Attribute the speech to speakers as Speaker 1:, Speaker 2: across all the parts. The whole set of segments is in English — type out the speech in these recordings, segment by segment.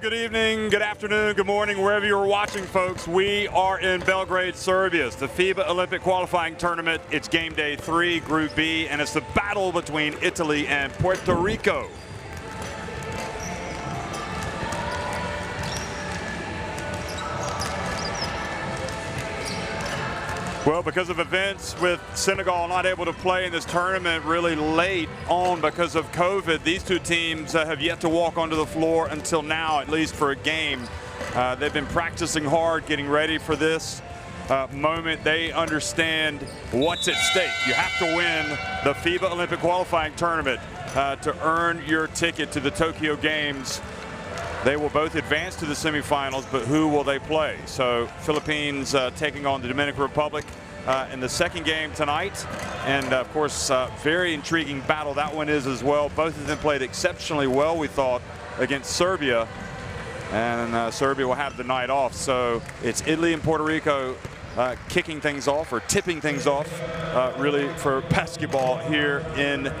Speaker 1: good evening, good afternoon, good morning, wherever you're watching, folks. We are in Belgrade, Serbia. It's the FIBA Olympic qualifying tournament. It's game day 3, Group B, and it's the battle between Italy and Puerto Rico. Well, because of events with Senegal not able to play in this tournament really late on because of COVID, these two teams have yet to walk onto the floor until now, at least for a game. They've been practicing hard, getting ready for this moment. They understand what's at stake. You have to win the FIBA Olympic qualifying tournament to earn your ticket to the Tokyo Games. They will both advance to the semifinals, but who will they play? So Philippines taking on the Dominican Republic in the second game tonight. And of course, very intriguing battle that one is as well. Both of them played exceptionally well, we thought, against Serbia. And Serbia will have the night off. So it's Italy and Puerto Rico kicking things off or tipping things off really for basketball here in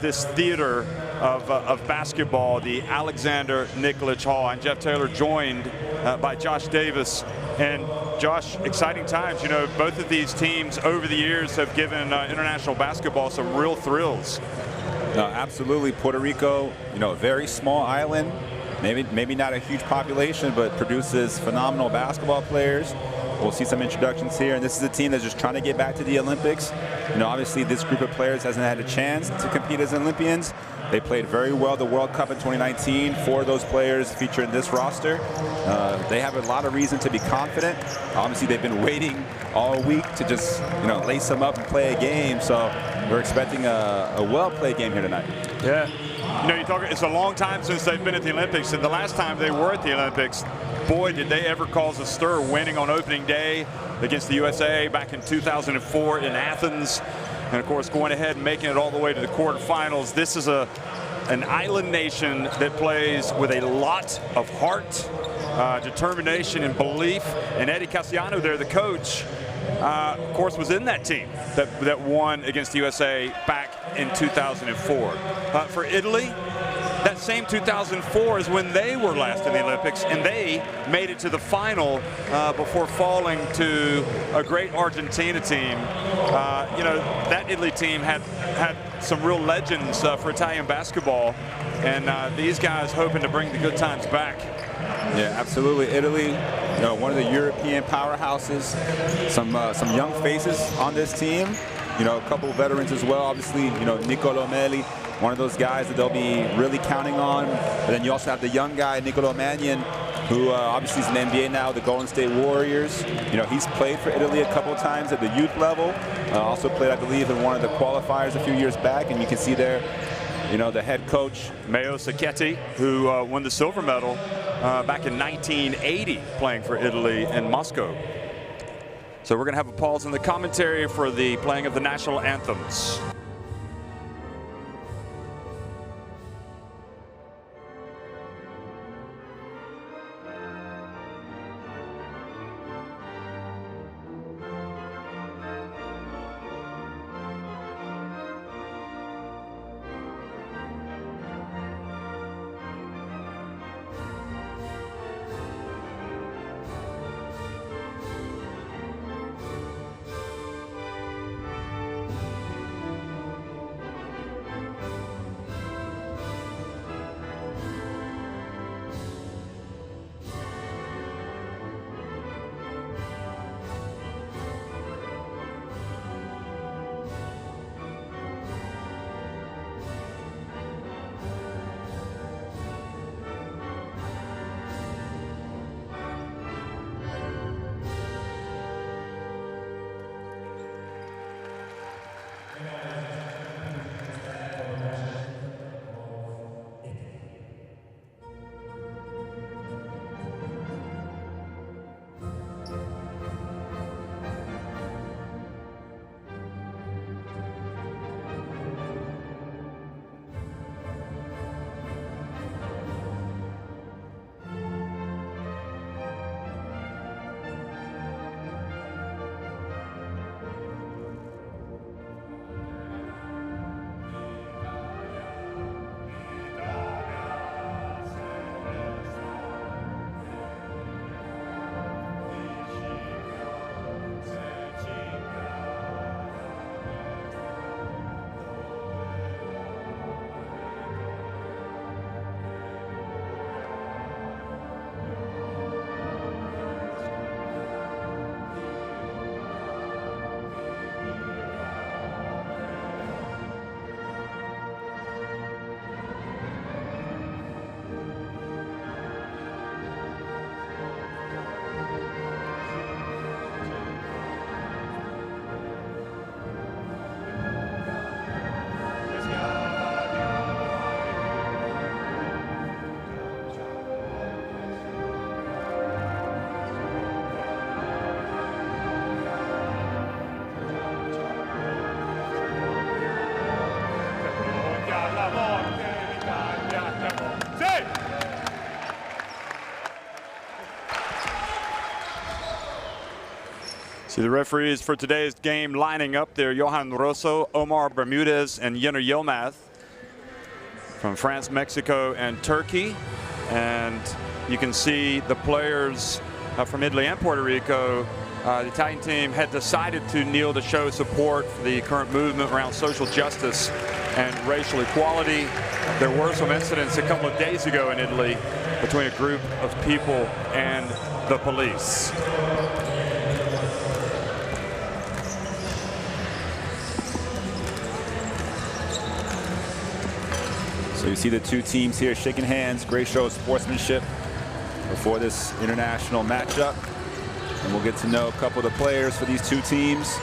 Speaker 1: this theater of basketball, the Alexander Nikolic Hall. I'm Jeff Taylor, joined by Josh Davis. And Josh, exciting times. You know, both of these teams over the years have given international basketball some real thrills.
Speaker 2: Absolutely. Puerto Rico, you know, a very small island, maybe not a huge population, but produces phenomenal basketball players. We'll see some introductions here, and this is a team that's just trying to get back to the Olympics. You know, obviously this group of players hasn't had a chance to compete as Olympians. They played very well the World Cup in 2019. 4 of those players feature in this roster. They have a lot of reason to be confident. Obviously, they've been waiting all week to just, you know, lace them up and play a game. So we're expecting a well-played game here tonight.
Speaker 1: Yeah. You know, it's a long time since they've been at the Olympics, and the last time they were at the Olympics, boy, did they ever cause a stir, winning on opening day against the USA back in 2004 in Athens. And of course, going ahead and making it all the way to the quarterfinals. This is an island nation that plays with a lot of heart, determination, and belief. And Eddie Cassiano there, the coach, of course, was in that team that won against the USA back in 2004. For Italy, that same 2004 is when they were last in the Olympics, and they made it to the final before falling to a great Argentina team. You know, that Italy team had some real legends for Italian basketball, and these guys hoping to bring the good times back.
Speaker 2: Yeah, absolutely. Italy, you know, one of the European powerhouses. Some young faces on this team. You know, a couple of veterans as well. Obviously, you know, Niccolò Melli, one of those guys that they'll be really counting on. But then you also have the young guy, Niccolò Magnin, who obviously is in the NBA now, the Golden State Warriors. You know, he's played for Italy a couple times at the youth level. Also played, I believe, in one of the qualifiers a few years back. And you can see there, you know, the head coach,
Speaker 1: Mayo Sacchetti, who won the silver medal back in 1980 playing for Italy in Moscow. So we're going to have a pause in the commentary for the playing of the national anthems. See the referees for today's game lining up there: Johan Rosso, Omar Bermudez, and Yener Yilmaz from France, Mexico, and Turkey. And you can see the players from Italy and Puerto Rico. The Italian team had decided to kneel to show support for the current movement around social justice and racial equality. There were some incidents a couple of days ago in Italy between a group of people and the police.
Speaker 2: So you see the two teams here shaking hands. Great show of sportsmanship before this international matchup. And we'll get to know a couple of the players for these two teams.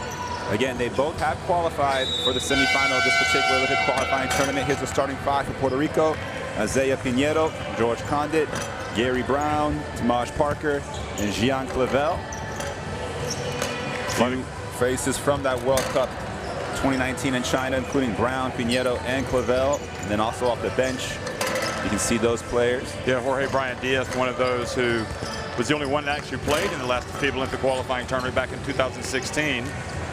Speaker 2: Again, they both have qualified for the semifinal of this particular Olympic qualifying tournament. Here's the starting five for Puerto Rico: Isaiah Piñero, George Condit, Gary Brown, Tamaj Parker, and Gian Clavel. Few faces from that World Cup 2019 in China, including Brown, Piñero, and Clavel. And then also off the bench, you can see those players.
Speaker 1: Yeah, Jorge Brian Diaz, one of those who was the only one that actually played in the last FIBA Olympic qualifying tournament back in 2016.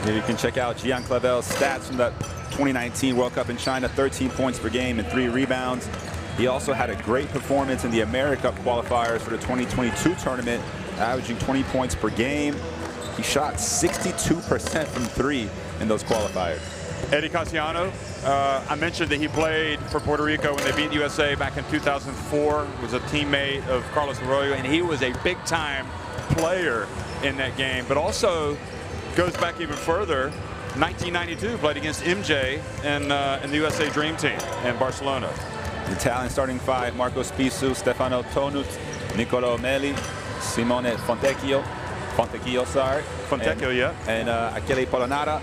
Speaker 2: Here you can check out Gian Clavel's stats from that 2019 World Cup in China: 13 points per game and 3 rebounds. He also had a great performance in the America qualifiers for the 2022 tournament, averaging 20 points per game. He shot 62% from 3 in those qualifiers.
Speaker 1: Eddie Casiano, I mentioned that he played for Puerto Rico when they beat the USA back in 2004, was a teammate of Carlos Arroyo, and he was a big-time player in that game, but also goes back even further. 1992, played against MJ in the USA Dream Team in Barcelona.
Speaker 2: The Italian starting five: Marco Spisu, Stefano Tonut, Niccolò Meli, Simone Fontecchio,
Speaker 1: yeah.
Speaker 2: And Achille Polonara,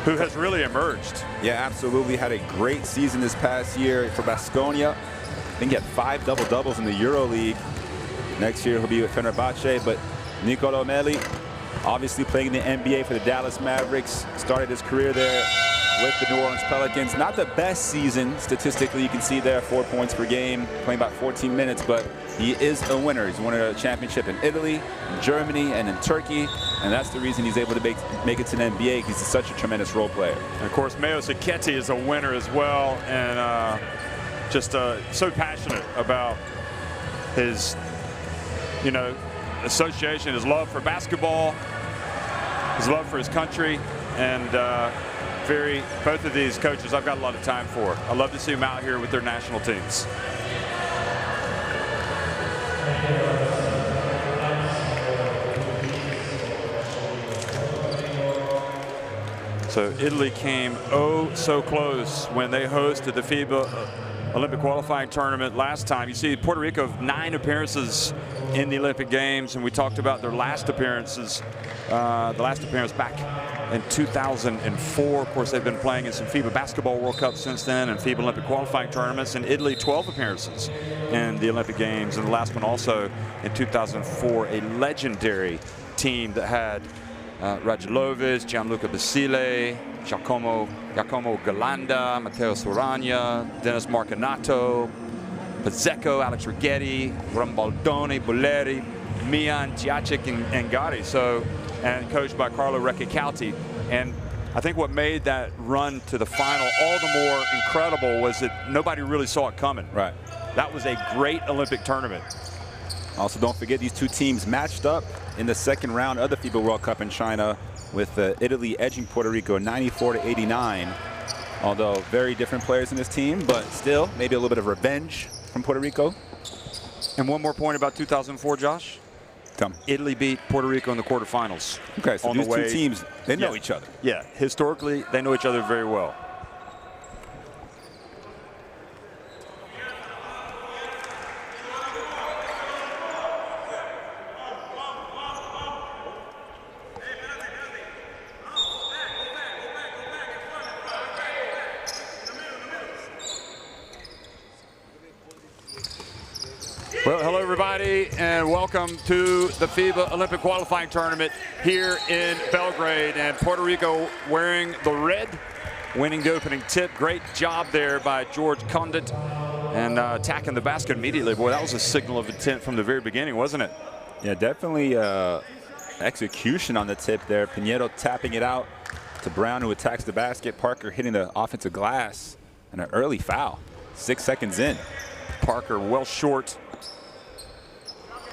Speaker 1: who has really emerged.
Speaker 2: Yeah, absolutely. Had a great season this past year for Baskonia. I think he had 5 double-doubles in the EuroLeague. Next year he'll be with Fenerbahce. But Niccolò Meli, obviously playing in the NBA for the Dallas Mavericks, started his career there with the New Orleans Pelicans. Not the best season statistically. You can see there 4 points per game, playing about 14 minutes, but he is a winner. He's won a championship in Italy, in Germany, and in Turkey, and that's the reason he's able to make it to the NBA. He's such a tremendous role player.
Speaker 1: And of course, Mayo Sacchetti is a winner as well, and just so passionate about his, association, his love for basketball, his love for his country, and both of these coaches I've got a lot of time for. I love to see them out here with their national teams. So Italy came so close when they hosted the FIBA Olympic qualifying tournament last time. You see Puerto Rico have 9 appearances in the Olympic Games, and we talked about their last appearances, the last appearance back in 2004. Of course, they've been playing in some FIBA Basketball World Cup since then, and FIBA Olympic qualifying tournaments. In Italy, 12 appearances in the Olympic Games, and the last one also in 2004, a legendary team that had Radulovic, Gianluca Basile, Giacomo Galanda, Matteo Soragna, Dennis Marcanato, Pizzeco, Alex Righetti, Rambaldoni, Boleri, Mian, Giacek, and Gatti. So, and coached by Carlo Recicalti. And I think what made that run to the final all the more incredible was that nobody really saw it coming.
Speaker 2: Right.
Speaker 1: That was a great Olympic tournament.
Speaker 2: Also, don't forget these two teams matched up in the second round of the FIBA World Cup in China, with Italy edging Puerto Rico 94-89. Although very different players in this team, but still maybe a little bit of revenge from Puerto Rico.
Speaker 1: And one more point about 2004, Josh.
Speaker 2: Come.
Speaker 1: Italy beat Puerto Rico in the quarterfinals.
Speaker 2: Okay, so these two teams, they know each other.
Speaker 1: Yeah, historically, they know each other very well. Well, hello everybody, and welcome to the FIBA Olympic qualifying tournament here in Belgrade. And Puerto Rico wearing the red, winning the opening tip. Great job there by George Condit, and attacking the basket immediately. Boy, that was a signal of intent from the very beginning, wasn't it?
Speaker 2: Yeah, definitely a execution on the tip there. Pinheiro tapping it out to Brown, who attacks the basket. Parker hitting the offensive glass, and an early foul. 6 seconds in.
Speaker 1: Parker well short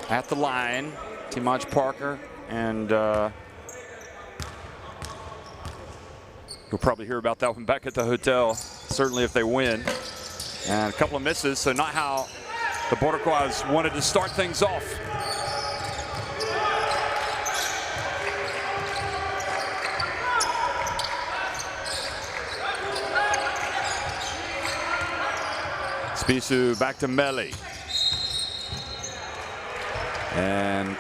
Speaker 1: at the line. Timaj Parker, and you'll probably hear about that one back at the hotel, certainly if they win. And a couple of misses, so not how the Border Quads wanted to start things off. Spissu back to Melli. And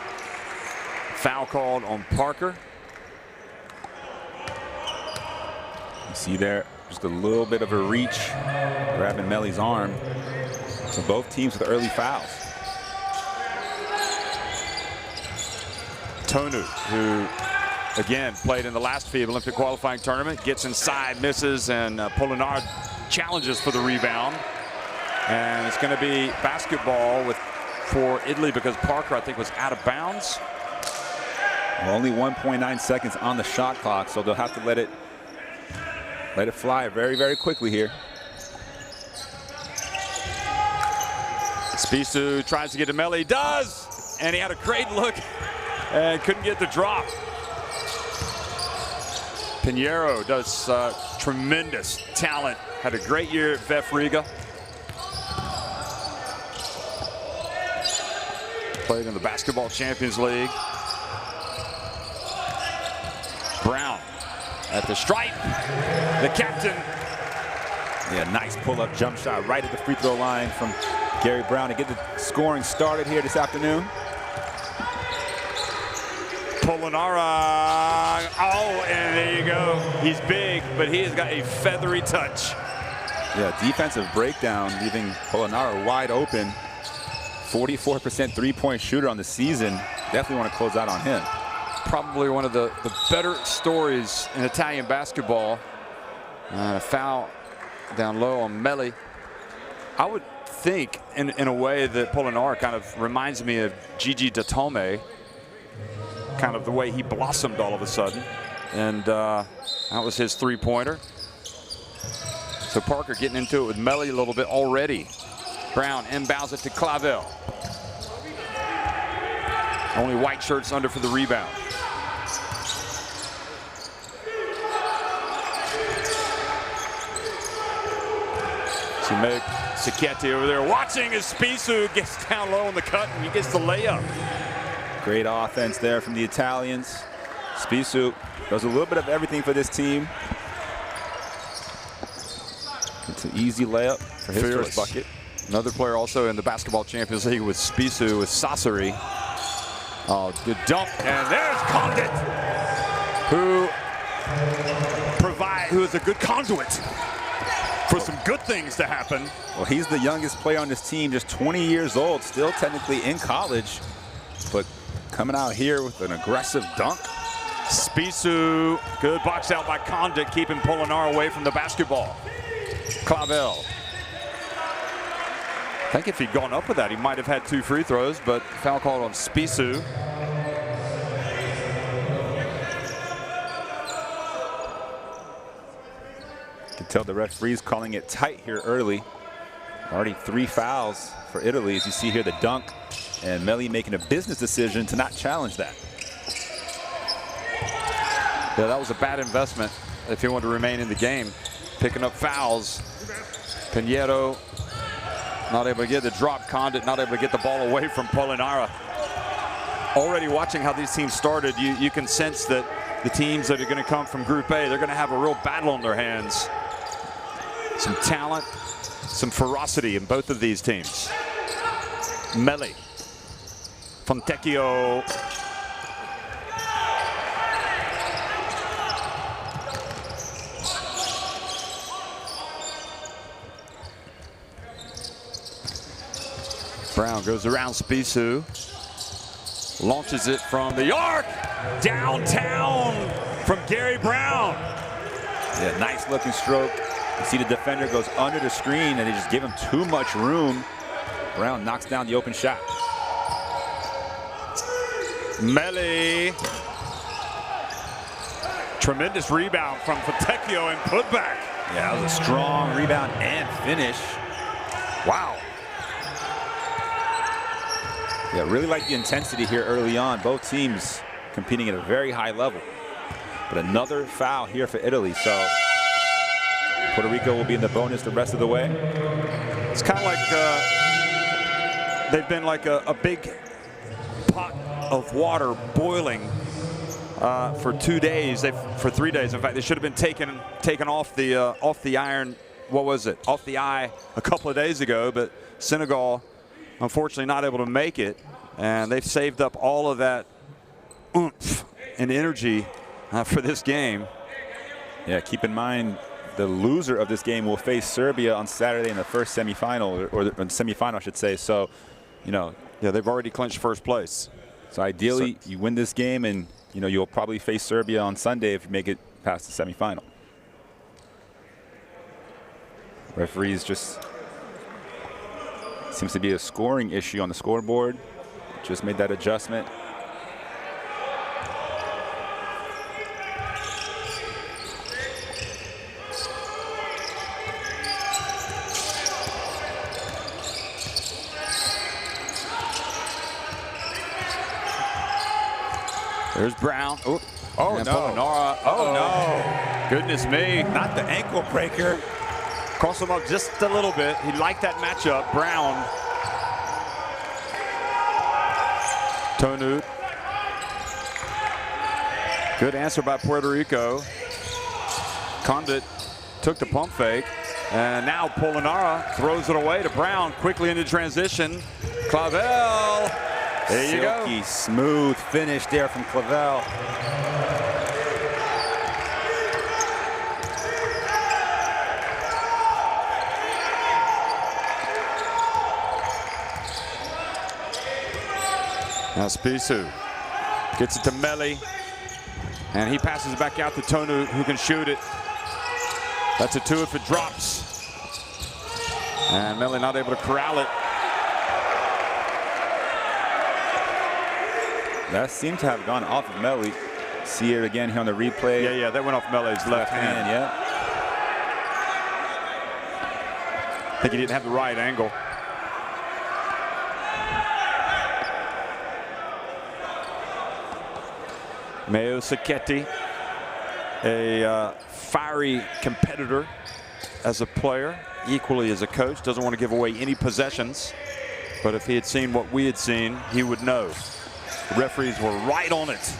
Speaker 1: foul called on Parker.
Speaker 2: You see there, just a little bit of a reach, grabbing Melli's arm. So both teams with early fouls.
Speaker 1: Tonu, who again played in the last FIBA Olympic qualifying tournament, gets inside, misses, and Polinar challenges for the rebound. And it's going to be basketball for Italy because Parker, I think, was out of bounds.
Speaker 2: Well, only 1.9 seconds on the shot clock, so they'll have to let it fly very, very quickly here.
Speaker 1: Spissu tries to get to Melli, does, and he had a great look and couldn't get the drop. Pinheiro does tremendous talent, had a great year at VF Riga. Played in the Basketball Champions League. Brown at the stripe, the captain.
Speaker 2: Yeah, nice pull-up jump shot right at the free throw line from Gary Brown to get the scoring started here this afternoon.
Speaker 1: Polonara, oh, and there you go. He's big, but he has got a feathery touch.
Speaker 2: Yeah, defensive breakdown, leaving Polonara wide open. 44% three-point shooter on the season. Definitely want to close out on him.
Speaker 1: Probably one of the better stories in Italian basketball. A foul down low on Melli. I would think in a way that Polonara kind of reminds me of Gigi Datome, kind of the way he blossomed all of a sudden. And that was his three-pointer. So Parker getting into it with Melli a little bit already. Brown inbounds it to Clavel. Only white shirts under for the rebound. Sicchetti over there watching as Spissu gets down low on the cut and he gets the layup.
Speaker 2: Great offense there from the Italians. Spissu does a little bit of everything for this team. It's an easy layup for his first bucket.
Speaker 1: Another player also in the Basketball Champions League with Spissu, with Sassari. Oh, good dump, and there's Condit, who is a good conduit for some good things to happen.
Speaker 2: Well, he's the youngest player on this team, just 20 years old, still technically in college, but coming out here with an aggressive dunk.
Speaker 1: Spissu, good box out by Condit, keeping Polonara away from the basketball. Clavel. I think if he'd gone up with that, he might have had 2 free throws, but foul called on Spissu. You
Speaker 2: can tell the referee's calling it tight here early. Already 3 fouls for Italy, as you see here the dunk, and Melli making a business decision to not challenge that.
Speaker 1: Yeah, that was a bad investment if he wanted to remain in the game. Picking up fouls. Pinheiro not able to get the drop. Condit not able to get the ball away from Polonara. Already watching how these teams started, you can sense that the teams that are going to come from Group A, they're going to have a real battle on their hands. Some talent, some ferocity in both of these teams. Melli. Fontecchio. Brown goes around Spissu, launches it from the arc, downtown from Gary Brown.
Speaker 2: Yeah, nice looking stroke. You see the defender goes under the screen and they just give him too much room. Brown knocks down the open shot.
Speaker 1: Melli. Tremendous rebound from Fontecchio and putback.
Speaker 2: Yeah, that was a strong rebound and finish.
Speaker 1: Wow.
Speaker 2: Yeah, really like the intensity here early on. Both teams competing at a very high level. But another foul here for Italy, so Puerto Rico will be in the bonus the rest of the way.
Speaker 1: It's kind of like they've been like a big pot of water boiling for 2 days. For 3 days. In fact, they should have been taken off the iron. What was it? Off the eye a couple of days ago, but Senegal unfortunately not able to make it, and they've saved up all of that oomph and energy for this game.
Speaker 2: Yeah, keep in mind the loser of this game will face Serbia on Saturday in the first semifinal, or the semifinal, I should say. So, you know,
Speaker 1: yeah, they've already clinched first place.
Speaker 2: So ideally, you win this game, and you know you'll probably face Serbia on Sunday if you make it past the semifinal. Referees just seems to be a scoring issue on the scoreboard. Just made that adjustment.
Speaker 1: There's Brown. Oh,
Speaker 2: oh no.
Speaker 1: Polonara. Oh no. Goodness me.
Speaker 2: Not the ankle breaker.
Speaker 1: Cross him up just a little bit. He liked that matchup. Brown. Tonut. Good answer by Puerto Rico. Condit took the pump fake. And now Polonara throws it away to Brown. Quickly into transition. Clavel. There you go.
Speaker 2: Silky, smooth finish there from Clavel.
Speaker 1: Now Spisu gets it to Melli, and he passes it back out to Tonu, who can shoot it. That's a 2 if it drops. And Melli not able to corral it.
Speaker 2: That seemed to have gone off of Melli. See it again here on the replay.
Speaker 1: Yeah, that went off Melli's left hand.
Speaker 2: Yeah.
Speaker 1: I think he didn't have the right angle. Mayo Sacchetti, a fiery competitor as a player, equally as a coach. Doesn't want to give away any possessions, but if he had seen what we had seen, he would know. The referees were right on it.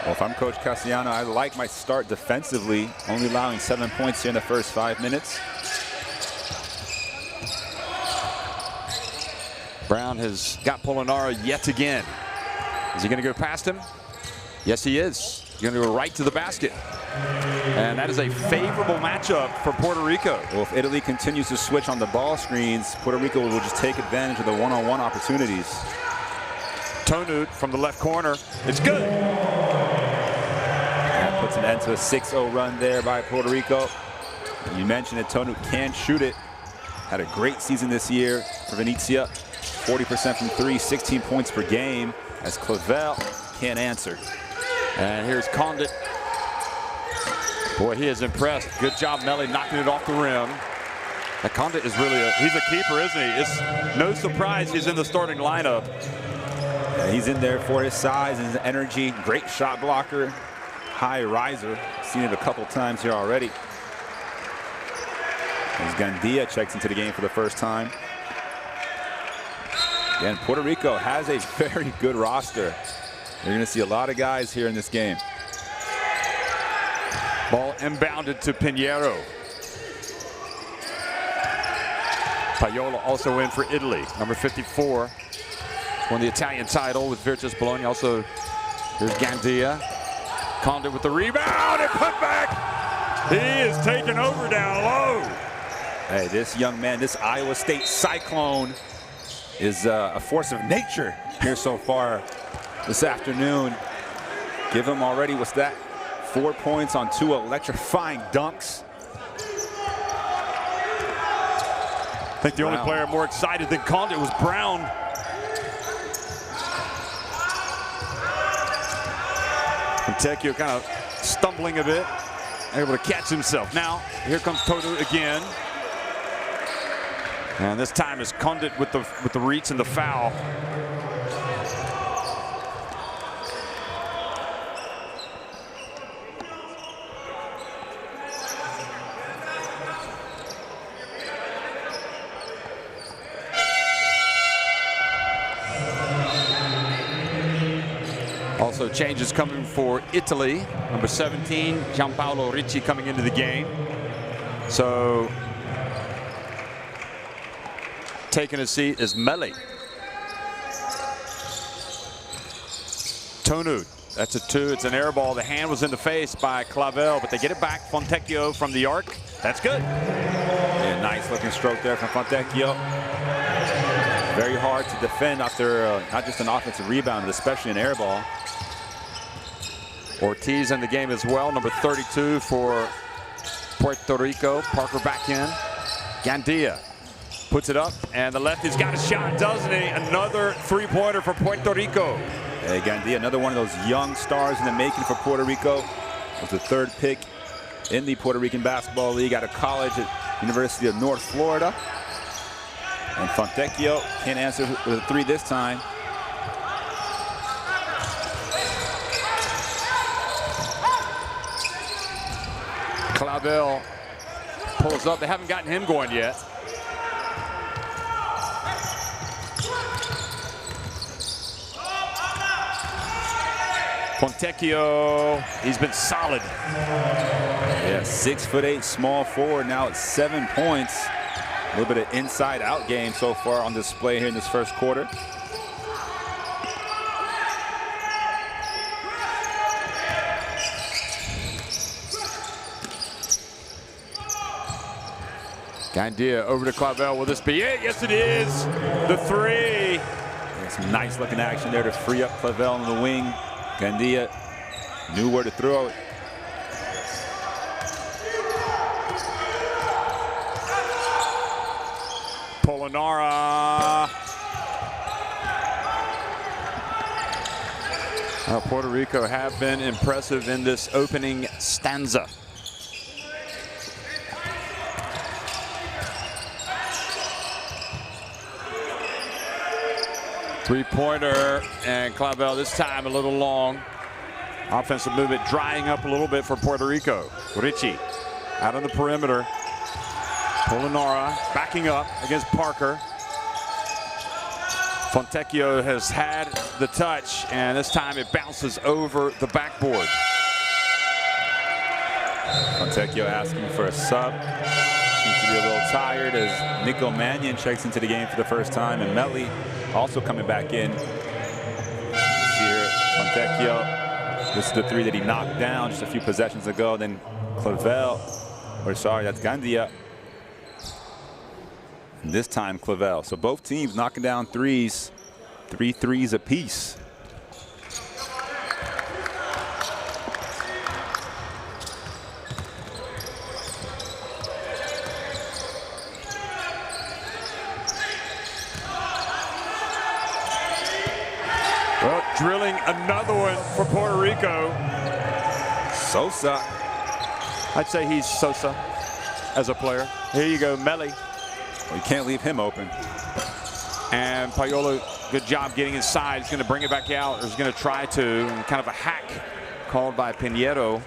Speaker 2: Well, if I'm Coach Castellano, I like my start defensively, only allowing 7 points here in the first 5 minutes.
Speaker 1: Brown has got Polonara yet again. Is he going to go past him? Yes, he is. He's going to go right to the basket. And that is a favorable matchup for Puerto Rico.
Speaker 2: Well, if Italy continues to switch on the ball screens, Puerto Rico will just take advantage of the one-on-one opportunities.
Speaker 1: Tonut from the left corner. It's good.
Speaker 2: That puts an end to a 6-0 run there by Puerto Rico. You mentioned that Tonut can shoot it. Had a great season this year for Venezia. 40% from 3, 16 points per game, as Clavel can't answer.
Speaker 1: And here's Condit. Boy, he is impressed. Good job, Melli, knocking it off the rim. That Condit is really he's a keeper, isn't he? It's no surprise he's in the starting lineup.
Speaker 2: Yeah, he's in there for his size and his energy. Great shot blocker, high riser. Seen it a couple times here already. As Gandia checks into the game for the first time. Again, Puerto Rico has a very good roster. You're going to see a lot of guys here in this game.
Speaker 1: Ball inbounded to Pinheiro. Paiola also in for Italy, number 54. Won the Italian title with Virtus Bologna. Also, here's Gandia. Condit with the rebound and put back. He is taking over down low.
Speaker 2: Hey, this young man, this Iowa State Cyclone is a force of nature here so far this afternoon. Give him already, what's that? 4 points on 2 electrifying dunks.
Speaker 1: I think the only player more excited than Condit was Brown. Fontecchio kind of stumbling a bit, able to catch himself. Now, here comes Puerto again. And this time is Condit with the reach and the foul. Also changes coming for Italy. Number 17, Gianpaolo Ricci coming into the game. So taking a seat is Meli. Tonu, that's a 2. It's an air ball. The hand was in the face by Clavel, but they get it back. Fontecchio from the arc. That's good.
Speaker 2: Yeah, nice looking stroke there from Fontecchio. Very hard to defend after not just an offensive rebound, but especially an air ball.
Speaker 1: Ortiz in the game as well, number 32 for Puerto Rico. Parker back in. Gandia puts it up, and the lefty's got a shot, doesn't he? Another three-pointer for Puerto Rico.
Speaker 2: Hey, Gandia, another one of those young stars in the making for Puerto Rico. Was the 3rd pick in the Puerto Rican Basketball League out of college at University of North Florida. And Fontecchio can't answer with a 3 this time.
Speaker 1: Clavel pulls up. They haven't gotten him going yet. Fontecchio, he's been solid.
Speaker 2: Yeah, 6'8", small forward. Now it's 7 points. A little bit of inside-out game so far on display here in this first quarter.
Speaker 1: Gandia over to Clavel. Will this be it? Yes, it is. The 3.
Speaker 2: Yeah, some nice looking action there to free up Clavel on the wing. Gandia knew where to throw it.
Speaker 1: Polonara. Puerto Rico have been impressive in this opening stanza. Three-pointer, and Clavel this time a little long. Offensive movement drying up a little bit for Puerto Rico. Ricci out on the perimeter. Polonara backing up against Parker. Fontecchio has had the touch, and this time it bounces over the backboard.
Speaker 2: Fontecchio asking for a sub. Seems to be a little tired as Nico Mannion checks into the game for the first time, and Meli also coming back in. Here, Fontecchio. This is the 3 that he knocked down just a few possessions ago. Then Clavel, or sorry, that's Gandia. And this time Clavel. So both teams knocking down 3s, 3 threes apiece.
Speaker 1: Well, drilling another one for Puerto Rico.
Speaker 2: Sosa.
Speaker 1: I'd say he's Sosa as a player. Here you go, Meli.
Speaker 2: Well, you can't leave him open.
Speaker 1: And Paolo, good job getting inside. He's going to bring it back out, or he's going to try to. And kind of a hack called by Pinheiro.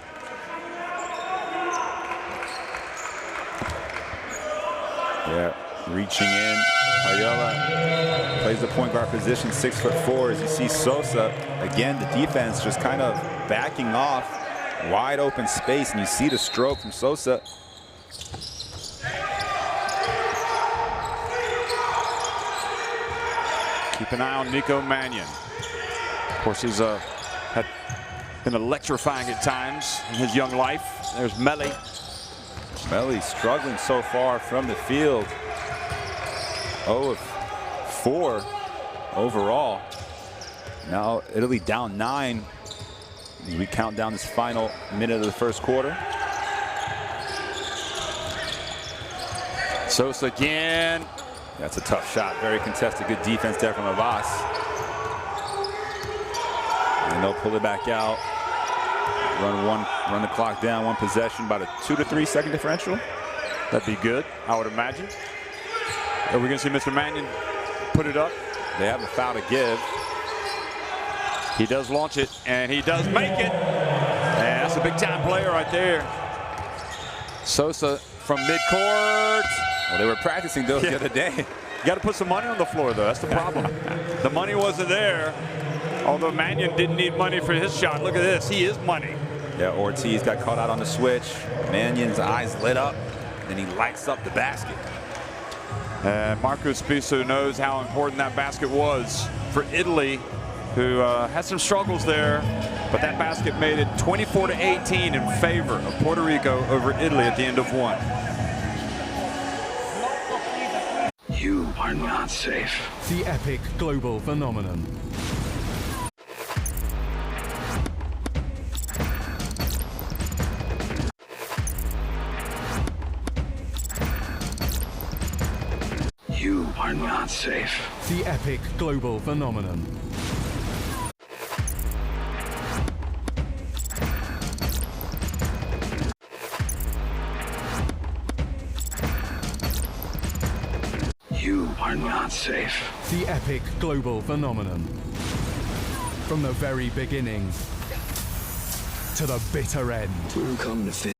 Speaker 2: Yeah, reaching in. Payola plays the point guard position, 6'4". As you see Sosa, again, the defense just kind of backing off, wide open space, and you see the stroke from Sosa.
Speaker 1: Keep an eye on Nico Mannion. Of course, he's had been electrifying at times in his young life. There's Meli.
Speaker 2: Meli struggling so far from the field. 0 of 4 overall. Now Italy down 9 as we count down this final minute of the first quarter.
Speaker 1: Sosa again.
Speaker 2: That's a tough shot. Very contested. Good defense there from Abbas. And they'll pull it back out. run the clock down, one possession, about a 2 to 3 second differential.
Speaker 1: That'd be good, I would imagine. Are we going to see Mr. Mannion put it up?
Speaker 2: They have a foul to give.
Speaker 1: He does launch it, and he does make it. And that's a big-time player right there. Sosa from midcourt.
Speaker 2: Well, they were practicing those the other day.
Speaker 1: You got to put some money on the floor, though. That's the problem. The money wasn't there. Although Mannion didn't need money for his shot. Look at this. He is money.
Speaker 2: Yeah, Ortiz got caught out on the switch. Mannion's eyes lit up, and he lights up the basket.
Speaker 1: And Marco Spisso knows how important that basket was for Italy, who had some struggles there. But that basket made it 24-18 in favor of Puerto Rico over Italy at the end of one.
Speaker 3: You are not safe.
Speaker 4: The epic global phenomenon.
Speaker 3: You are not safe.
Speaker 4: The epic global phenomenon.
Speaker 3: You are not safe.
Speaker 4: The epic global phenomenon. From the very beginning to the bitter end.
Speaker 3: We'll come to fit.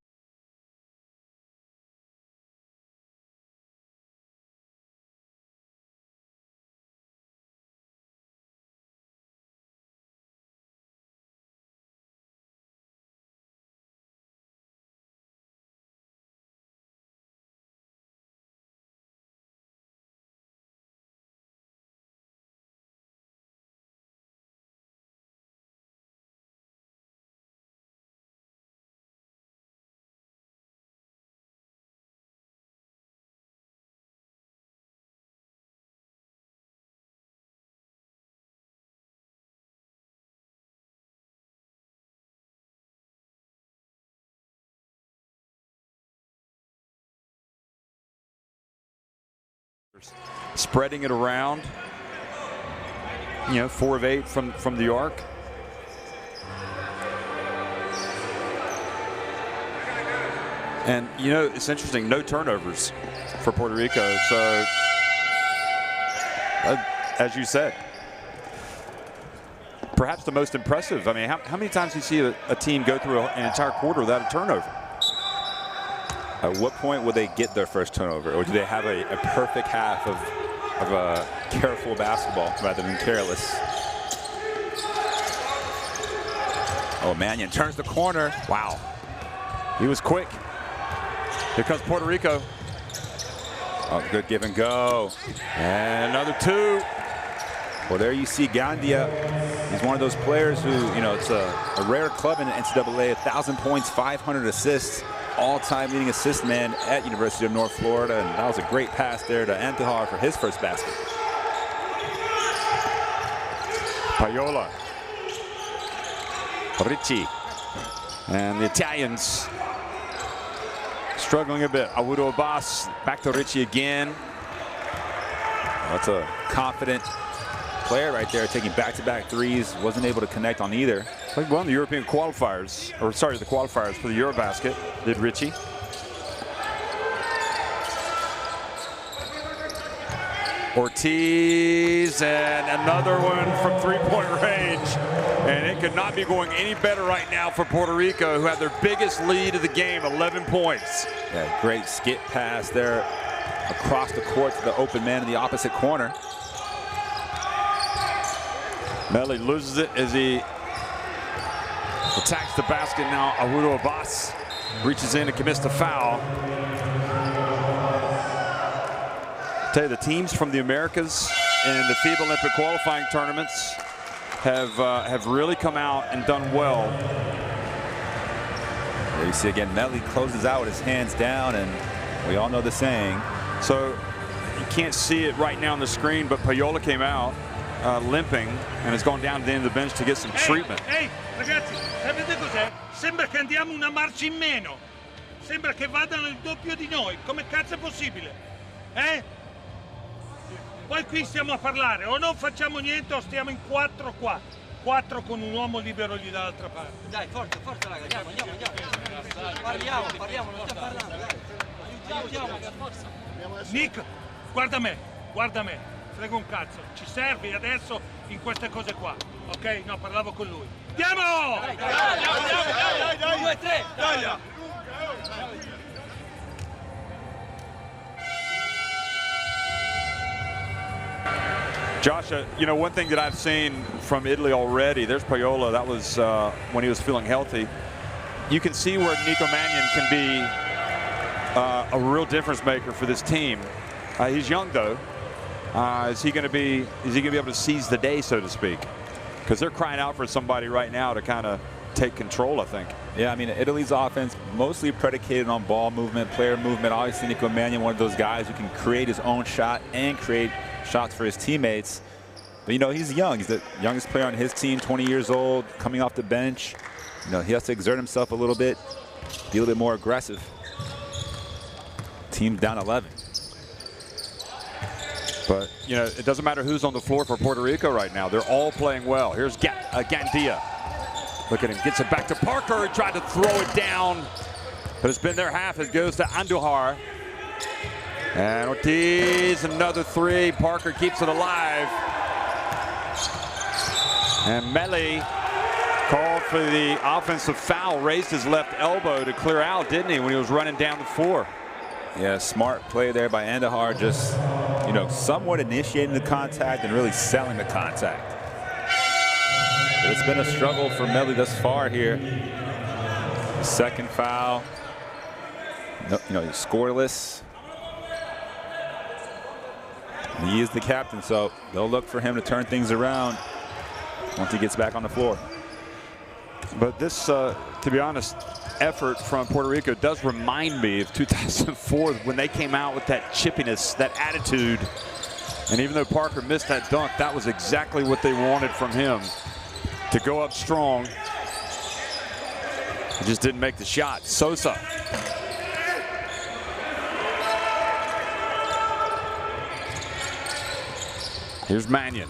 Speaker 1: Spreading it around, 4 of 8 from the arc. And it's interesting, no turnovers for Puerto Rico. So as you said, perhaps the most impressive. I mean, how many times do you see a team go through an entire quarter without a turnover?
Speaker 2: At what point will they get their first turnover? Or do they have a perfect half of a careful basketball rather than careless? Oh, Mannion turns the corner.
Speaker 1: Wow. He was quick. Here comes Puerto Rico.
Speaker 2: Oh, good give and go.
Speaker 1: And another 2.
Speaker 2: Well, there you see Gandia. He's one of those players who, it's a rare club in the NCAA, 1,000 points, 500 assists. All-time leading assist man at University of North Florida, and that was a great pass there to Antejar for his first basket.
Speaker 1: Payola, Ricci, and the Italians struggling a bit. Awudo Abbas back to Ricci again.
Speaker 2: Well, that's a confident player right there, taking back-to-back threes. Wasn't able to connect on either.
Speaker 1: He won the European qualifiers, or sorry, the qualifiers for the Eurobasket, did Ricci. Ortiz, and another one from 3-point range. And it could not be going any better right now for Puerto Rico, who had their biggest lead of the game, 11 points.
Speaker 2: Yeah, great skip pass there across the court to the open man in the opposite corner.
Speaker 1: Melli loses it as he attacks the basket now. Awudo Abbas reaches in and commits the foul. Tell you, the teams from the Americas in the FIBA Olympic qualifying tournaments have really come out and done well.
Speaker 2: There you see again, Melli closes out with his hands down, and we all know the saying.
Speaker 1: So you can't see it right now on the screen, but Payola came out limping and has gone down to the end of the bench to get some treatment.
Speaker 5: Ehi, ragazzi, sapete cos'è? Sembra che andiamo una marcia in meno. Sembra che vadano il doppio di noi. Come cazzo è possibile? Poi qui stiamo a parlare, o non facciamo niente o stiamo in 4 qua. 4 con un uomo libero lì dall'altra parte.
Speaker 6: Dai, forza, forza raga, andiamo. Parliamo, non stiamo parlando, dai. Aiutiamo, forza.
Speaker 5: Nick, guarda me. Frega un cazzo. Ci servi adesso in queste cose qua. Ok? No, parlavo con lui. Andiamo!
Speaker 6: Dai. 2, 3. Dai.
Speaker 1: Josh, you know, one thing that I've seen from Italy already, there's Paola, that was when he was feeling healthy. You can see where Nico Mannion can be a real difference maker for this team. He's young though. Is he going to be able to seize the day, so to speak? Because they're crying out for somebody right now to kind of take control, I think.
Speaker 2: Yeah, I mean, Italy's offense mostly predicated on ball movement, player movement. Obviously, Nico Mannion, one of those guys who can create his own shot and create shots for his teammates. But, you know, he's young. He's the youngest player on his team, 20 years old, coming off the bench. You know, he has to exert himself a little bit, be a little bit more aggressive. Team's down 11.
Speaker 1: But, you know, it doesn't matter who's on the floor for Puerto Rico right now. They're all playing well. Here's Gandia. Look at him. Gets it back to Parker. He tried to throw it down. But it's been their half. It goes to Andujar. And Ortiz, another three. Parker keeps it alive. And Meli called for the offensive foul. Raised his left elbow to clear out, didn't he, when he was running down the floor?
Speaker 2: Yeah, smart play there by Andujar, just, you know, somewhat initiating the contact and really selling the contact. But it's been a struggle for Meli thus far here. The second foul. No, you know, he's scoreless. And he is the captain, so they'll look for him to turn things around once he gets back on the floor.
Speaker 1: But this, to be honest, effort from Puerto Rico does remind me of 2004 when they came out with that chippiness, that attitude. And even though Parker missed that dunk, that was exactly what they wanted from him, to go up strong. He just didn't make the shot. Sosa. Here's Mannion.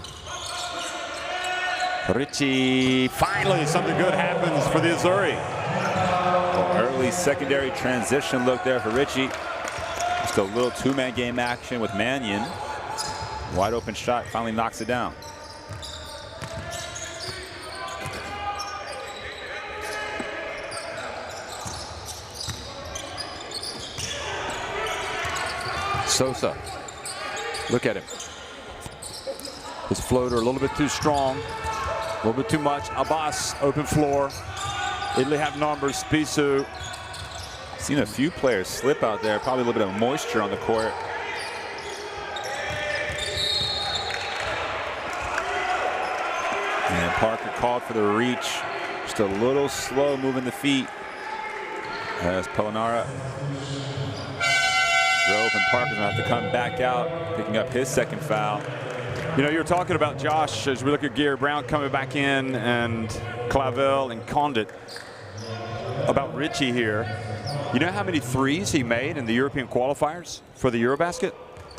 Speaker 1: Richie, finally something good happens for the Azzurri.
Speaker 2: Early secondary transition look there for Richie. Just a little two-man game action with Mannion. Wide open shot, finally knocks it down.
Speaker 1: Sosa, look at him. His floater a little bit too strong, a little bit too much. Abbas, open floor. Italy have numbers. Spissu.
Speaker 2: Seen a few players slip out there, probably a little bit of moisture on the court. And Parker called for the reach. Just a little slow moving the feet. As Polonara drove, and Parker's gonna have to come back out, picking up his second foul.
Speaker 1: You know, you were talking about Josh as we look at Gary Brown coming back in, and Clavel and Condit. About Richie here. You know how many threes he made in the European qualifiers for the Eurobasket?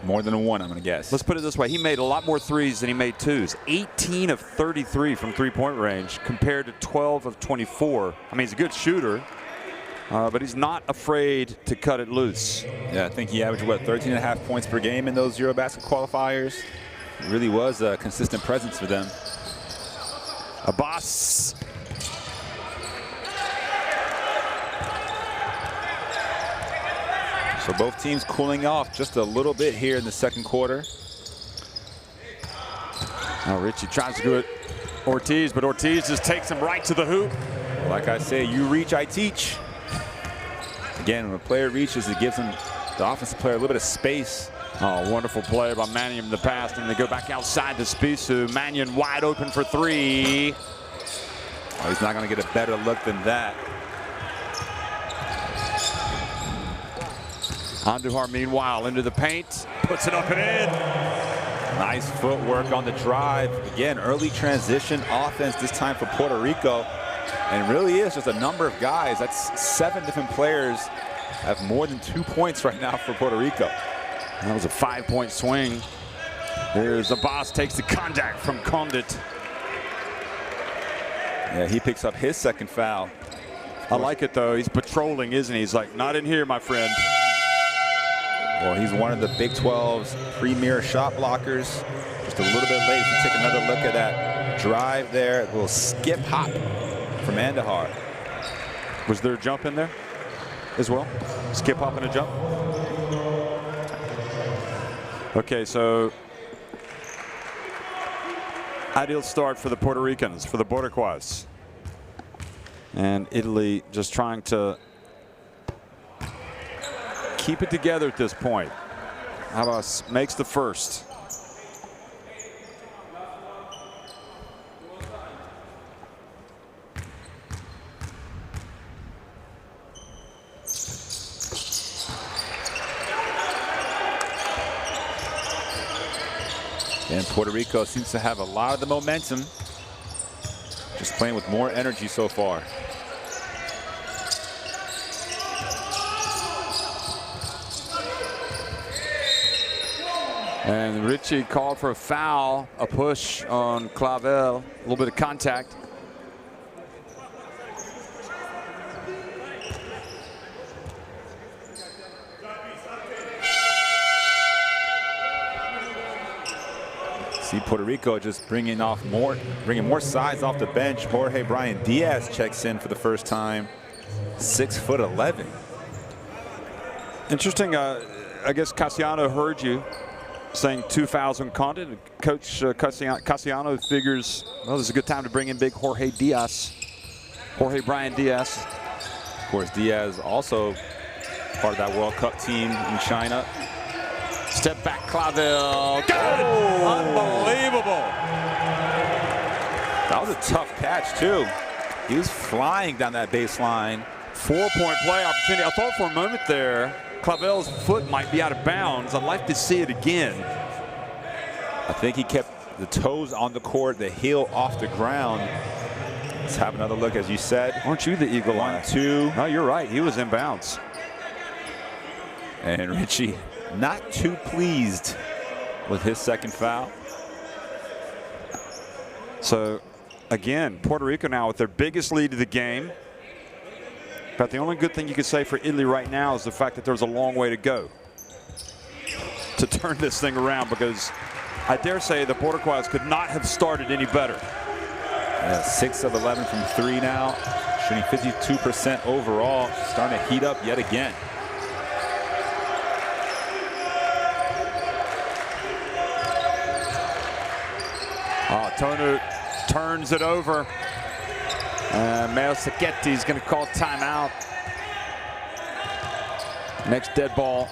Speaker 2: More than one, I'm going to guess.
Speaker 1: Let's put it this way. He made a lot more threes than he made twos. 18 of 33 from three-point range compared to 12 of 24. I mean, he's a good shooter, but he's not afraid to cut it loose.
Speaker 2: Yeah, I think he averaged, what, 13.5 points per game in those Eurobasket qualifiers. It really was a consistent presence for them.
Speaker 1: Abbas.
Speaker 2: So both teams cooling off just a little bit here in the second quarter.
Speaker 1: Now Richie tries to do it Ortiz, but Ortiz just takes him right to the hoop.
Speaker 2: Like I say, you reach, I teach. Again, when a player reaches, it gives him, the offensive player, a little bit of space.
Speaker 1: Oh, wonderful play by Mannion in the pass, and they go back outside to Spissu. Mannion wide open for three.
Speaker 2: Oh, he's not going to get a better look than that.
Speaker 1: Andujar, meanwhile, into the paint, puts it up and in.
Speaker 2: Nice footwork on the drive. Again, early transition offense this time for Puerto Rico. And it really is just a number of guys. That's 7 different players have more than 2 points right now for Puerto Rico.
Speaker 1: That was a 5-point swing. Here's Abbas, takes the contact from Condit.
Speaker 2: Yeah, he picks up his second foul.
Speaker 1: I like it, though. He's patrolling, isn't he? He's like, not in here, my friend.
Speaker 2: Well, he's one of the Big 12's premier shot blockers. Just a little bit late. If you take another look at that drive there, a little skip hop from Andahar.
Speaker 1: Was there a jump in there as well? Skip hop and a jump? Okay, so ideal start for the Puerto Ricans, for the Boricua. And Italy just trying to keep it together at this point. How about makes the first?
Speaker 2: And Puerto Rico seems to have a lot of the momentum. Just playing with more energy so far.
Speaker 1: And Richie called for a foul, a push on Clavel, a little bit of contact.
Speaker 2: See Puerto Rico just bringing more size off the bench. Jorge Brian Diaz checks in for the first time. 6'11".
Speaker 1: Interesting. I guess Cassiano heard you saying 2 fouls on content. Coach Cassiano figures, well, this is a good time to bring in big Jorge Brian Diaz.
Speaker 2: Of course, Diaz also part of that World Cup team in China.
Speaker 1: Step back, Clavel. Good! Oh. Unbelievable.
Speaker 2: That was a tough catch, too. He was flying down that baseline.
Speaker 1: 4-point play opportunity. I thought for a moment there, Clavel's foot might be out of bounds. I'd like to see it again.
Speaker 2: I think he kept the toes on the court, the heel off the ground. Let's have another look, as you said.
Speaker 1: Aren't you the eagle eye?
Speaker 2: 1, 2.
Speaker 1: No, you're right. He was in bounds.
Speaker 2: And Richie not too pleased with his second foul.
Speaker 1: So, again, Puerto Rico now with their biggest lead of the game. But the only good thing you could say for Italy right now is the fact that there's a long way to go to turn this thing around, because I dare say the Boricua could not have started any better.
Speaker 2: Yeah, 6 of 11 from 3 now, shooting 52% overall, starting to heat up yet again.
Speaker 1: Tonu turns it over. Mayo Sacchetti is going to call timeout. Next dead ball.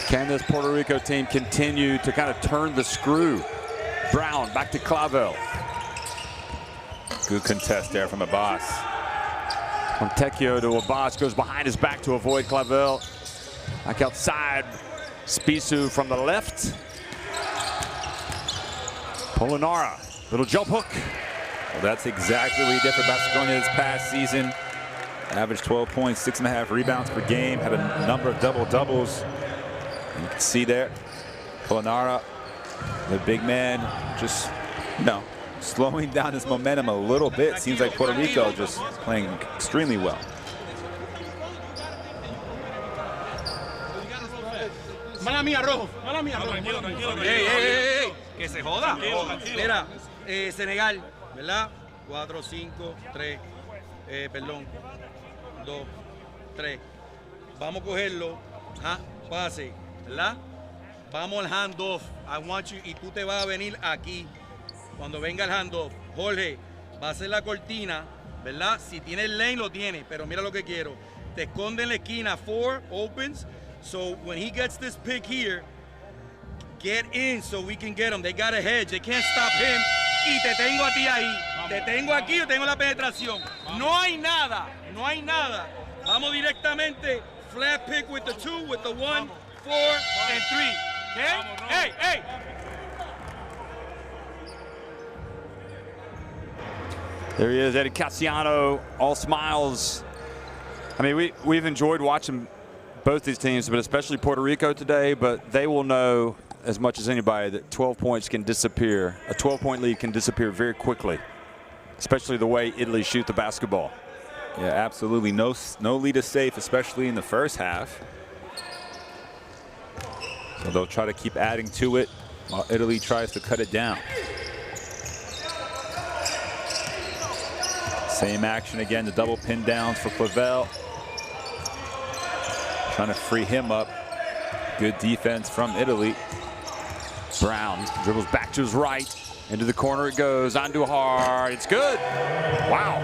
Speaker 1: Can this Puerto Rico team continue to kind of turn the screw? Brown back to Clavel.
Speaker 2: Good contest there from Abbas.
Speaker 1: Fontecchio to Abbas, goes behind his back to avoid Clavel. Back outside, Spissu from the left. Polonara, little jump hook.
Speaker 2: Well, that's exactly what he did for Basconia this past season. Averaged 12 points, 6.5 rebounds per game. Had a number of double-doubles. You can see there, Polonara, the big man, just, slowing down his momentum a little bit. Seems like Puerto Rico just playing extremely well.
Speaker 6: Mala mía, Rojo. Mala mía, Rojo. Ey. Que se joda. Mira, Senegal, ¿verdad? 4, 5, 3. Perdón. 2, 3. Vamos a cogerlo. Pase, ¿verdad? Vamos al handoff. I want you, y tú te vas a venir aquí. Cuando venga el handoff. Jorge, va a hacer la cortina, ¿verdad? Si tiene el lane, lo tiene. Pero mira lo que quiero. Te esconde en la esquina. 4 opens. So when he gets this pick here, get in so we can get him. They got a hedge. They can't stop him. Y te tengo a ti ahí. Te tengo aquí, yo tengo la penetración. No hay nada. No hay nada. Vamos directamente. Flat pick with the 2, with the 1, 4, and 3. Okay? Hey!
Speaker 1: There he is, Eddie Cassiano, all smiles. I mean, we've enjoyed watching both these teams, but especially Puerto Rico today, but they will know as much as anybody that 12 points can disappear. A 12-point lead can disappear very quickly especially the way Italy shoot the basketball.
Speaker 2: Yeah, absolutely. No lead is safe, especially in the first half. So they'll try to keep adding to it while Italy tries to cut it down. Same action again, the double pin downs for Clavel. Trying to free him up. Good defense from Italy.
Speaker 1: Brown dribbles back to his right. Into the corner it goes. Andujar. It's good. Wow.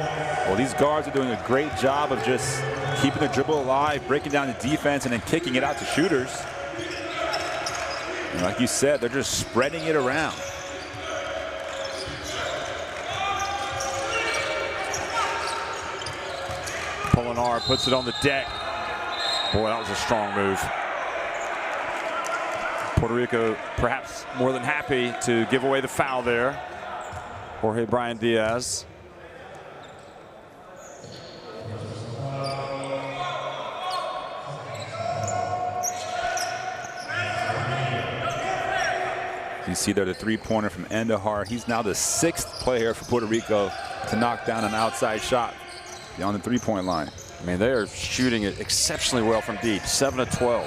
Speaker 2: Well, these guards are doing a great job of just keeping the dribble alive, breaking down the defense, and then kicking it out to shooters. And like you said, they're just spreading it around.
Speaker 1: Polinar puts it on the deck. Boy, that was a strong move. Puerto Rico perhaps more than happy to give away the foul there. Jorge Brian Diaz.
Speaker 2: You see there the three-pointer from Andujar. He's now the 6th player for Puerto Rico to knock down an outside shot beyond the three-point line.
Speaker 1: I mean, they are shooting it exceptionally well from deep. 7 of 12.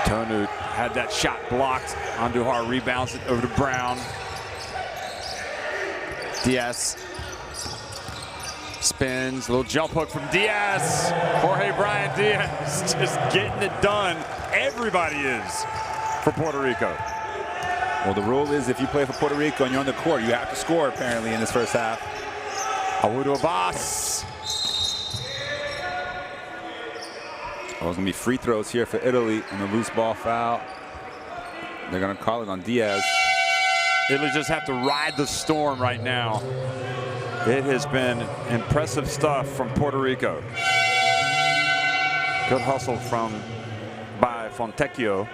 Speaker 1: Tonu had that shot blocked. Andujar rebounds it over to Brown. Diaz spins, a little jump hook from Diaz. Jorge Brian Diaz just getting it done. Everybody is for Puerto Rico.
Speaker 2: Well, the rule is if you play for Puerto Rico and you're on the court, you have to score apparently in this first half.
Speaker 1: Awudu Abbas.
Speaker 2: Well, it's going to be free throws here for Italy and a loose ball foul. They're going to call it on Diaz.
Speaker 1: Italy just have to ride the storm right now. It has been impressive stuff from Puerto Rico. Good hustle by Fontecchio.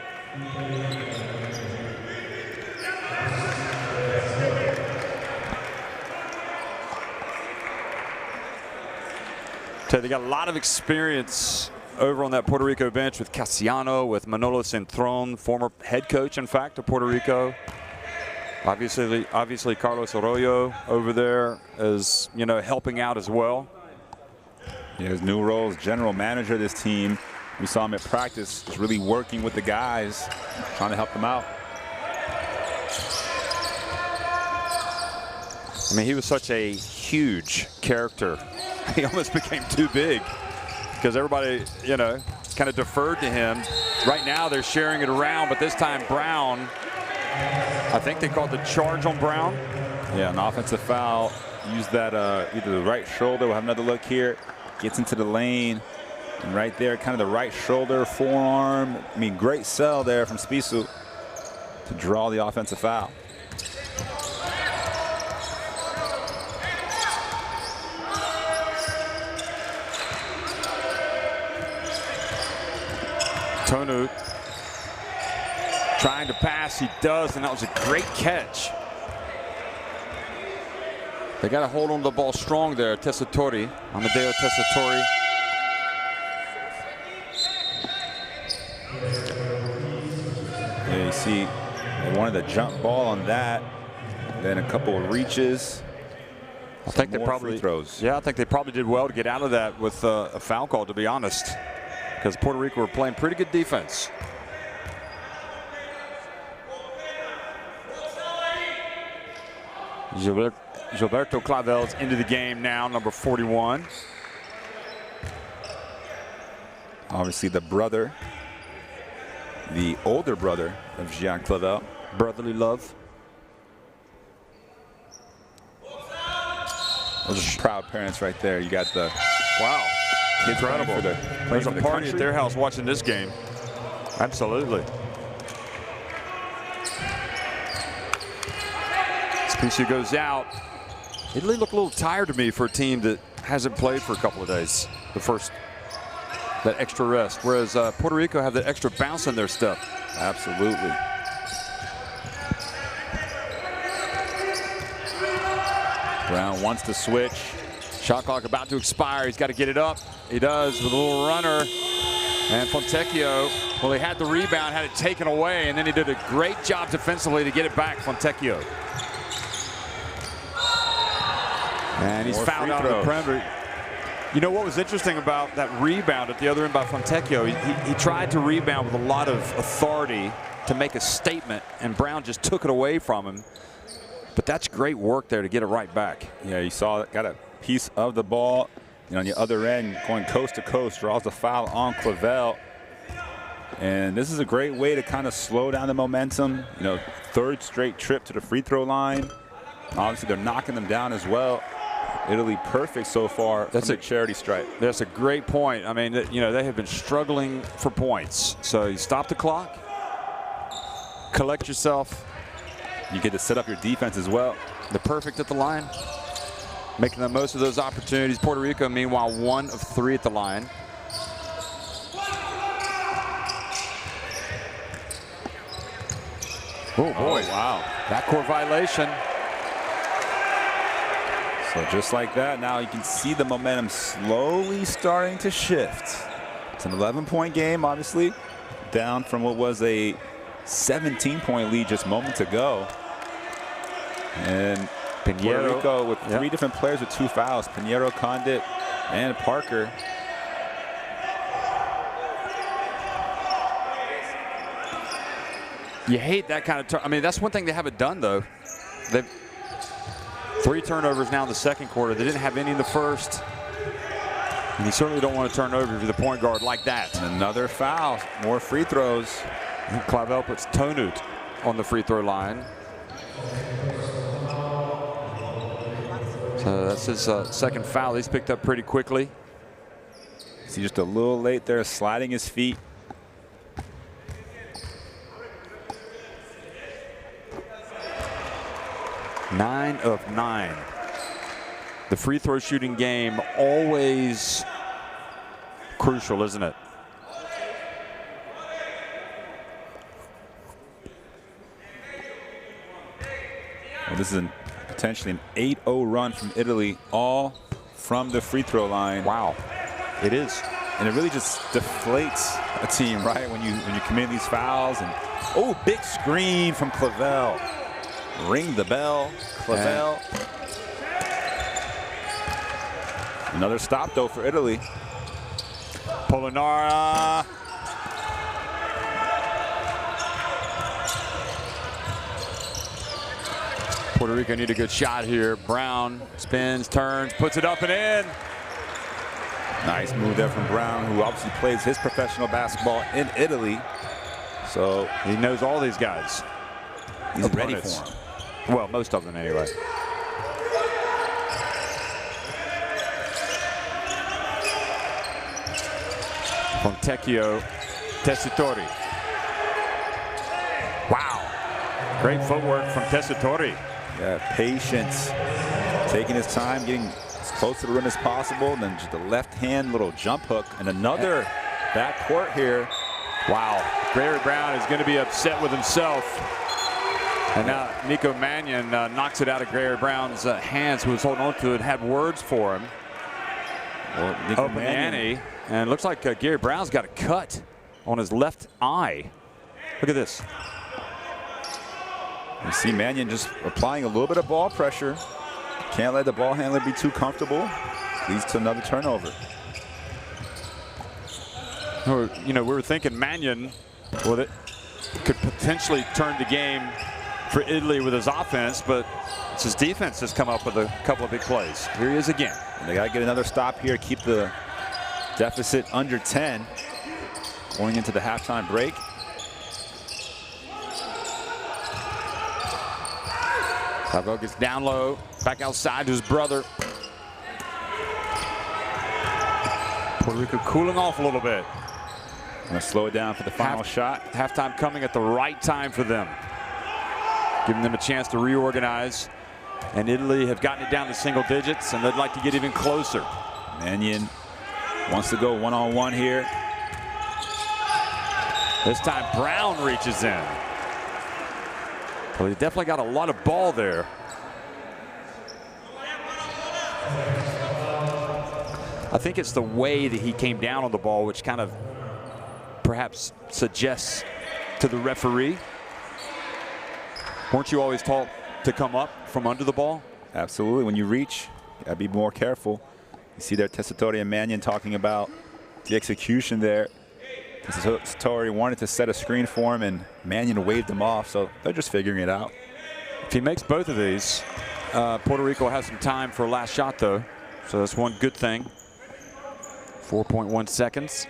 Speaker 1: They got a lot of experience over on that Puerto Rico bench with Casiano, with Manolo Centron, former head coach, in fact, of Puerto Rico. Obviously Carlos Arroyo over there is, you know, helping out as well.
Speaker 2: Yeah, his new role as general manager of this team. We saw him at practice, just really working with the guys, trying to help them out.
Speaker 1: I mean, he was such a huge character. He almost became too big because everybody, you know, kind of deferred to him. Right now they're sharing it around, but this time Brown, I think they called the charge on Brown.
Speaker 2: Yeah, an offensive foul. Use that either the right shoulder. We'll have another look here. Gets into the lane. And right there, kind of the right shoulder, forearm. I mean, great sell there from Spissu to draw the offensive foul.
Speaker 1: Tonu trying to pass, he does, and that was a great catch. They got to hold on to the ball strong there. Tessitore, Amadeo Tessitore.
Speaker 2: Yeah, you see they wanted a jump ball on that, then a couple of reaches.
Speaker 1: I think they probably
Speaker 2: free throws.
Speaker 1: Yeah, I think they probably did well to get out of that with a foul call, to be honest, because Puerto Rico were playing pretty good defense. Gilberto Clavel's into the game now, number 41.
Speaker 2: Obviously the brother, the older brother of Gian Clavel.
Speaker 1: Brotherly love.
Speaker 2: Those are proud parents right there. You got the
Speaker 1: wow,
Speaker 2: kids
Speaker 1: incredible. There's a party at their house watching this game. Absolutely. Spissu goes out. Italy looked a little tired to me for a team that hasn't played for a couple of days. That extra rest, whereas Puerto Rico have that extra bounce in their step.
Speaker 2: Absolutely. Brown wants to switch.
Speaker 1: Shot clock about to expire. He's got to get it up. He does with a little runner. And Fontecchio, well, he had the rebound, had it taken away, and then he did a great job defensively to get it back, Fontecchio. And he's fouled out on the perimeter. You know what was interesting about that rebound at the other end by Fontecchio? He tried to rebound with a lot of authority to make a statement, and Brown just took it away from him. But that's great work there to get it right back.
Speaker 2: Yeah, you saw got a piece of the ball. You know, on the other end, going coast to coast, draws the foul on Clavel. And this is a great way to kind of slow down the momentum. You know, third straight trip to the free throw line. Obviously, they're knocking them down as well. Italy perfect so far. That's a charity stripe.
Speaker 1: That's a great point. I mean, you know, they have been struggling for points. So you stop the clock, collect yourself.
Speaker 2: You get to set up your defense as well.
Speaker 1: They're perfect at the line, making the most of those opportunities. Puerto Rico, meanwhile, 1 of 3 at the line. Oh, boy.
Speaker 2: Oh, wow.
Speaker 1: Backcourt violation.
Speaker 2: So just like that, now you can see the momentum slowly starting to shift. It's an 11-point game, obviously, down from what was a 17-point lead just moments ago. And Puerto Rico with 3 different players with 2 fouls, Pinheiro, Condit, and Parker.
Speaker 1: You hate that kind of I mean, that's one thing they haven't done, though. They've 3 turnovers now in the second quarter. They didn't have any in the first. And you certainly don't want to turn over if you're the point guard like that.
Speaker 2: And another foul, more free throws.
Speaker 1: And Clavel puts Tonut on the free throw line. So that's his second foul. He's picked up pretty quickly.
Speaker 2: See, just a little late there, sliding his feet.
Speaker 1: Nine of 9. The free throw shooting game always crucial, isn't it?
Speaker 2: Well, this is potentially an 8-0 run from Italy, all from the free throw line.
Speaker 1: Wow, it is.
Speaker 2: And it really just deflates a team, right? When you commit these fouls. And oh, big screen from Clavel. Ring the bell, Clavel. Another stop, though, for Italy.
Speaker 1: Polonara. Puerto Rico need a good shot here. Brown spins, turns, puts it up and in.
Speaker 2: Nice move there from Brown, who obviously plays his professional basketball in Italy. So
Speaker 1: he knows all these guys.
Speaker 2: He's ready for them.
Speaker 1: Well, most of them anyway. Fontecchio, Tessitore. Wow. Great footwork from Tessitore.
Speaker 2: Yeah, patience. Taking his time, getting as close to the rim as possible. And then just a left hand little jump hook. And another backcourt here.
Speaker 1: Wow. Gregory Brown is going to be upset with himself. And now Nico Mannion knocks it out of Gregory Brown's hands, who was holding on to it, had words for him.
Speaker 2: Well,
Speaker 1: Open the ante, and it looks like Gary Brown's got a cut on his left eye. Look at this.
Speaker 2: You see Mannion just applying a little bit of ball pressure. Can't let the ball handler be too comfortable. Leads to another turnover.
Speaker 1: You know, we were thinking Mannion, well, it could potentially turn the game for Italy with his offense, but it's his defense has come up with a couple of big plays. Here he is again.
Speaker 2: And they got to get another stop here, keep the deficit under 10 going into the halftime break.
Speaker 1: Clavel gets down low, back outside to his brother. Puerto Rico cooling off a little bit.
Speaker 2: Gonna slow it down for the final shot.
Speaker 1: Halftime coming at the right time for them, giving them a chance to reorganize. And Italy have gotten it down to single digits, and they'd like to get even closer.
Speaker 2: Mannion wants to go one-on-one here.
Speaker 1: This time Brown reaches in. Well, he definitely got a lot of ball there. I think it's the way that he came down on the ball, which kind of perhaps suggests to the referee. Weren't you always taught to come up from under the ball?
Speaker 2: Absolutely. When you reach, you gotta be more careful. You see there Tessitore and Mannion talking about the execution there. Tessitore wanted to set a screen for him, and Mannion waved him off, so they're just figuring it out.
Speaker 1: If he makes both of these, Puerto Rico has some time for a last shot, though, so that's one good thing. 4.1 seconds.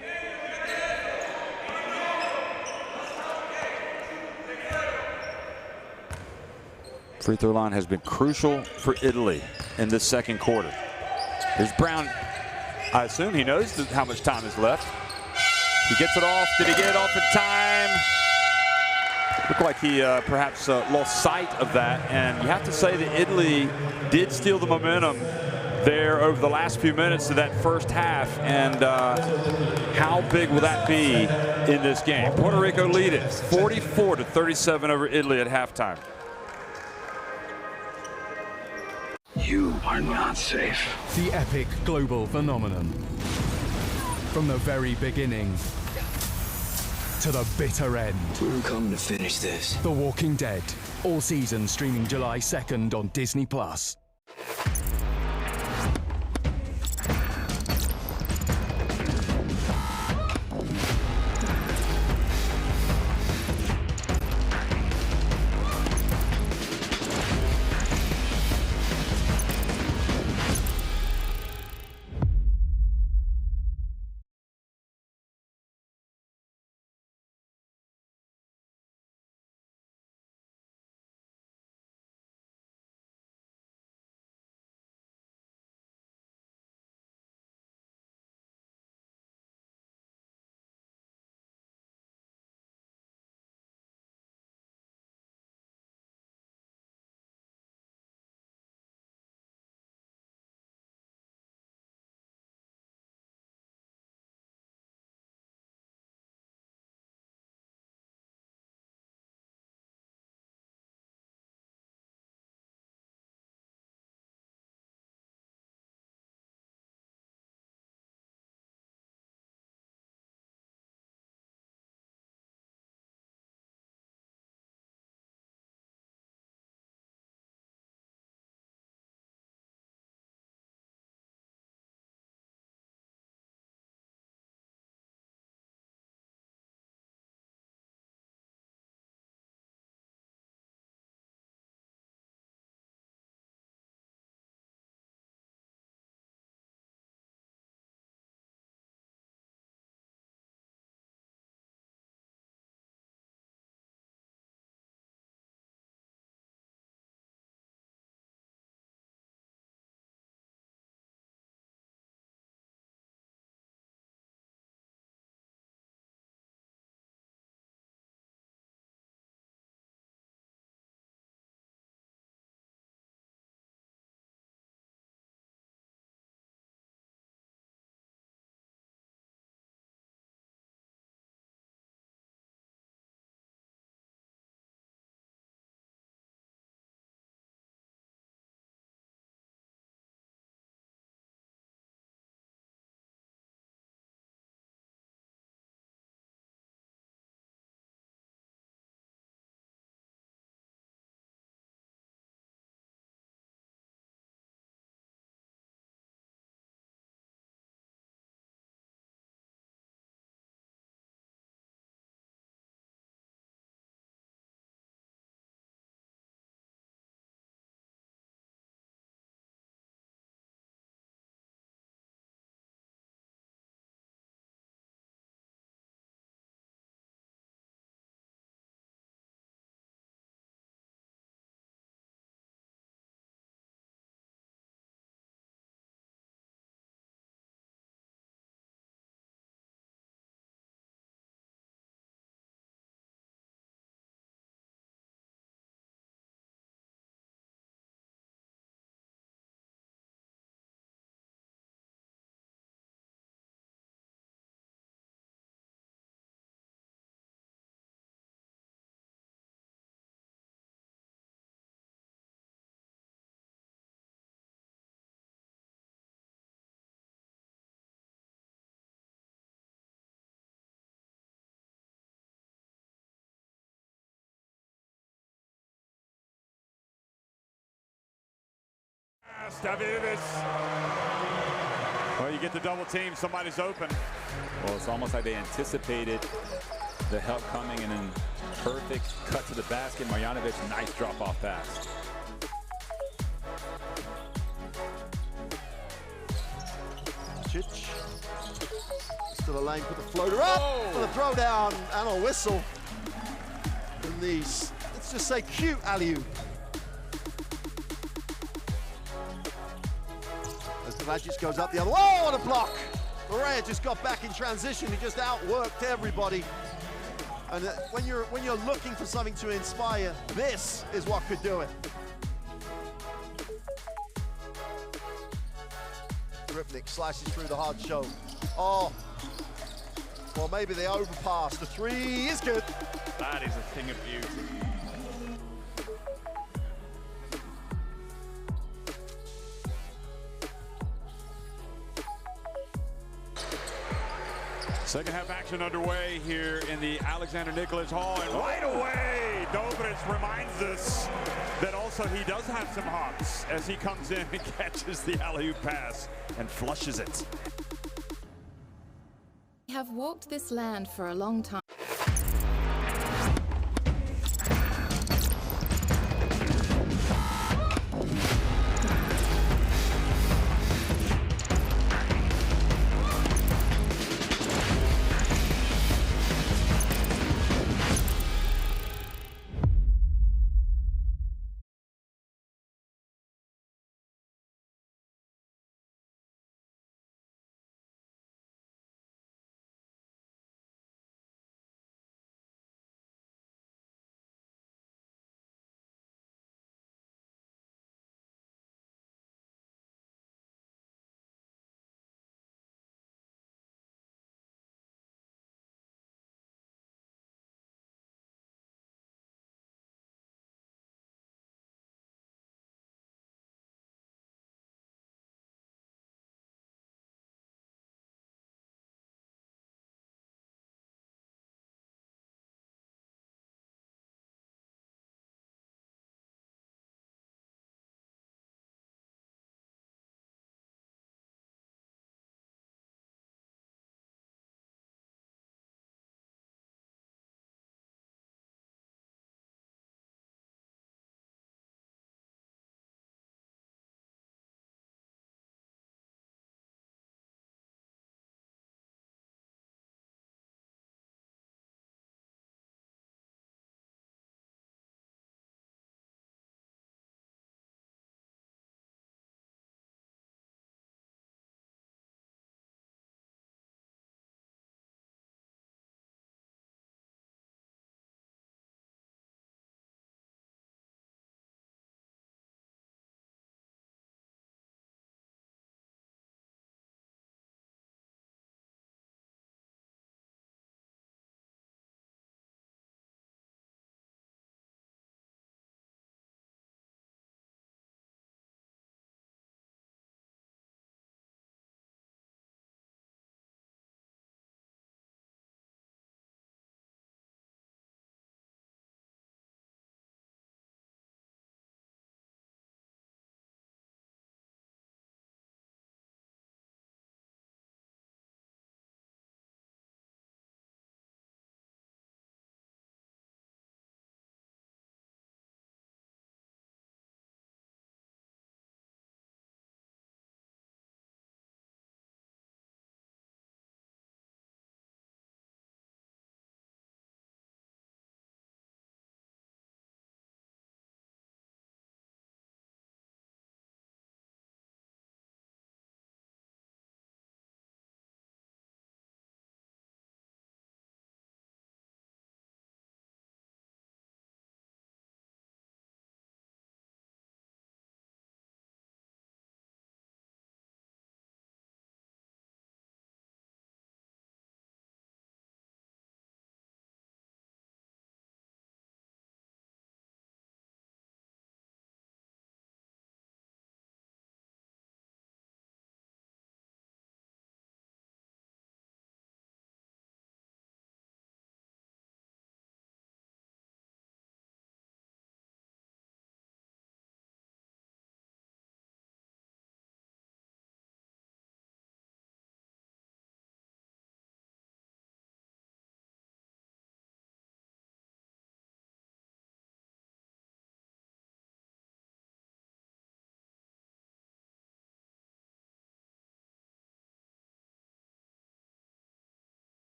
Speaker 1: Free throw line has been crucial for Italy in this second quarter. Here's Brown. I assume he knows how much time is left. He gets it off. Did he get it off in time? Looked like he perhaps lost sight of that. And you have to say that Italy did steal the momentum there over the last few minutes of that first half. And how big will that be in this game? Puerto Rico lead it 44-37 over Italy at halftime.
Speaker 3: You are not safe.
Speaker 4: The epic global phenomenon. From the very beginning to the bitter end.
Speaker 3: We're coming to finish this.
Speaker 4: The Walking Dead. All season streaming July 2nd on Disney+.
Speaker 1: pass. Davidovic. Well, you get the double team. Somebody's open.
Speaker 2: Well, it's almost like they anticipated the help coming, and then perfect cut to the basket. Marjanovic, nice drop-off pass.
Speaker 7: Chich. To the lane, put the floater up for the throwdown and a whistle. And these, let's just say cute alley-oop. As Dragic goes up the other, whoa, what a block! Correa just got back in transition, he just outworked everybody. And when you're looking for something to inspire, this is what could do it. Ripnick slices through the hard show. Oh, well, maybe they overpass. The three is good.
Speaker 1: That is a thing of beauty. Second half action underway here in the Alexander Nicholas Hall, and right away, Dobric reminds us that also he does have some hops as he comes in and catches the alley-oop pass and flushes it.
Speaker 8: We have walked this land for a long time.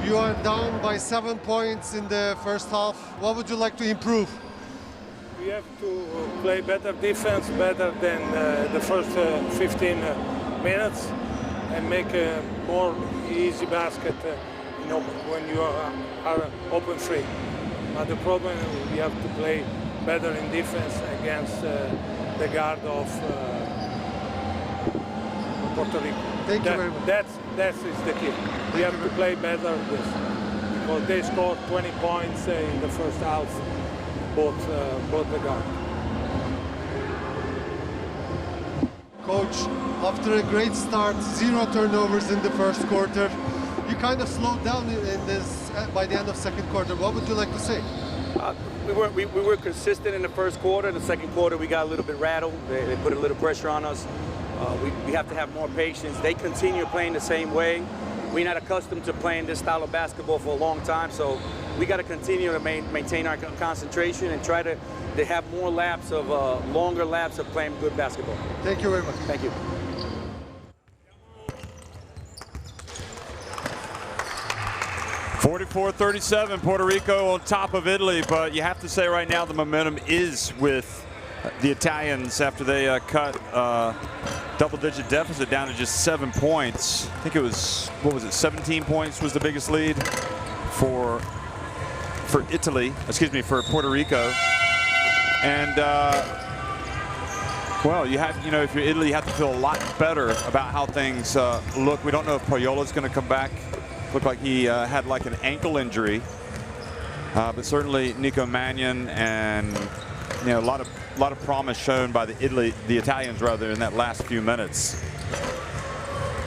Speaker 9: You are down by 7 points in the first half. What would you like to improve?
Speaker 10: We have to play better defense, better than the first 15 minutes, and make a more easy basket when you are open free. But the problem is we have to play better in defense against the guard of Puerto Rico.
Speaker 9: Thank you very much.
Speaker 10: That is the key. We have to play better this, because they scored 20 points in the first half, both the guard.
Speaker 9: Coach, after a great start, 0 turnovers in the first quarter, you kind of slowed down in this by the end of second quarter. What would you like to say?
Speaker 6: We were consistent in the first quarter. The second quarter, we got a little bit rattled. They put a little pressure on us. We have to have more patience. They continue playing the same way. We're not accustomed to playing this style of basketball for a long time, so we got to continue to maintain our concentration and try to have more laps of longer laps of playing good basketball.
Speaker 9: Thank you very much.
Speaker 6: Thank you.
Speaker 1: (44-37), Puerto Rico on top of Italy, but you have to say right now the momentum is with the Italians after they cut double-digit deficit down to just 7 points. I think it was, what was it, 17 points was the biggest lead for Italy, excuse me, for Puerto Rico. And well, you have, if you're Italy, you have to feel a lot better about how things look. We don't know if Poyola's going to come back. Looked like he had like an ankle injury, but certainly Nico Mannion, and a lot of promise shown by the Italians rather, in that last few minutes.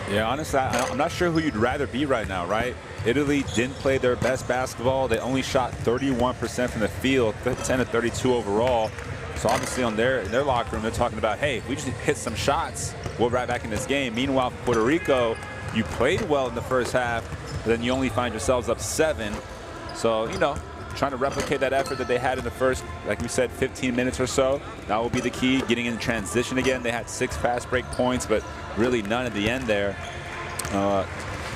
Speaker 2: Yeah, honestly, I'm not sure who you'd rather be right now, right? Italy didn't play their best basketball. They only shot 31% from the field, 10 to 32 overall. So obviously on their locker room, they're talking about, hey, if we just hit some shots, we'll right back in this game. Meanwhile, for Puerto Rico, you played well in the first half, but then you only find yourselves up 7. So, trying to replicate that effort that they had in the first, like we said, 15 minutes or so. That will be the key, getting in transition again. They had 6 fast break points, but really none at the end there.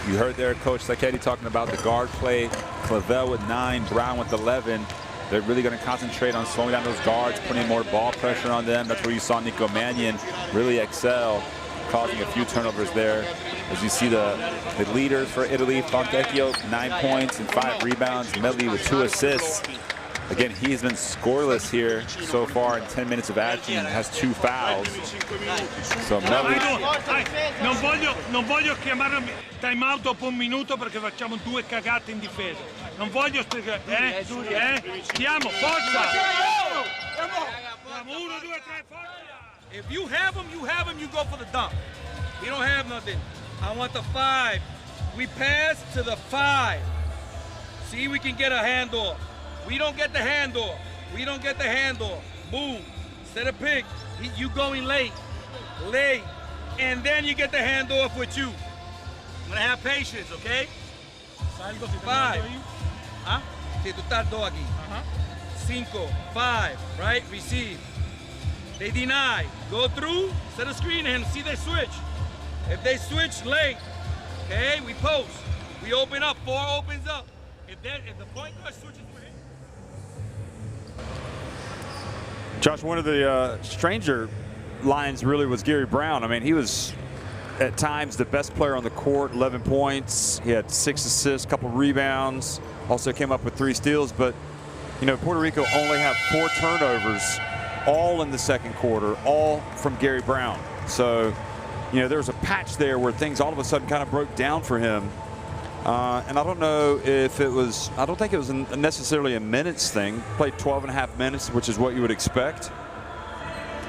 Speaker 2: You heard there Coach Sacchetti talking about the guard play. Clavel with 9, Brown with 11. They're really going to concentrate on slowing down those guards, putting more ball pressure on them. That's where you saw Nico Mannion really excel, causing a few turnovers there. As you see the leaders for Italy, Fontecchio, 9 points and 5 rebounds. Medley with 2 assists. Again, he's been scoreless here so far in 10 minutes of action and has 2 fouls. So Medley...
Speaker 5: Non voglio chiamare time out dopo un minuto perché facciamo 2 cagate in difesa. Non voglio Chiamo, forza! 1, 2, 3, forza!
Speaker 6: If you have them, you go for the dunk. We don't have nothing. I want the 5. We pass to the 5. See, we can get a handoff. We don't get the handoff. Boom. Set a pick. You going late. And then you get the handoff with you. I'm gonna have patience, okay? 5. Huh? Si tú estás 2 aquí. 5, 5, right? Receive. They deny. Go through, set a screen and see they switch. If they switch late, okay, we post. We open up, 4 opens up. If the point guard switches with him.
Speaker 1: Josh, one of the stranger lines really was Gary Brown. I mean, he was at times the best player on the court, 11 points. He had 6 assists, couple rebounds, also came up with 3 steals. But, Puerto Rico only have 4 turnovers, all in the second quarter, all from Gary Brown. So, there was a patch there where things all of a sudden kind of broke down for him. And I don't know if it was, I don't think it was necessarily a minutes thing. Played 12.5 minutes, which is what you would expect.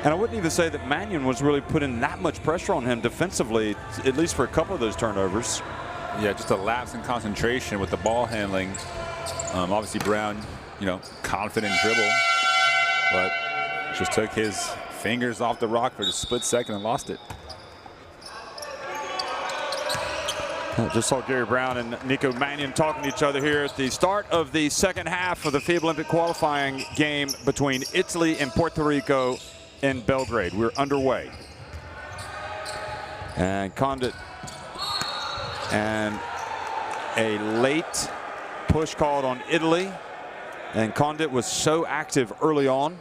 Speaker 1: And I wouldn't even say that Mannion was really putting that much pressure on him defensively, at least for a couple of those turnovers.
Speaker 2: Yeah, just a lapse in concentration with the ball handling. Obviously Brown, confident dribble, but just took his fingers off the rock for a split second and lost it.
Speaker 1: Just saw Gary Brown and Nico Mannion talking to each other here at the start of the second half of the FIBA Olympic qualifying game between Italy and Puerto Rico in Belgrade. We're underway. And Condit and a late push called on Italy, and Condit was so active early on,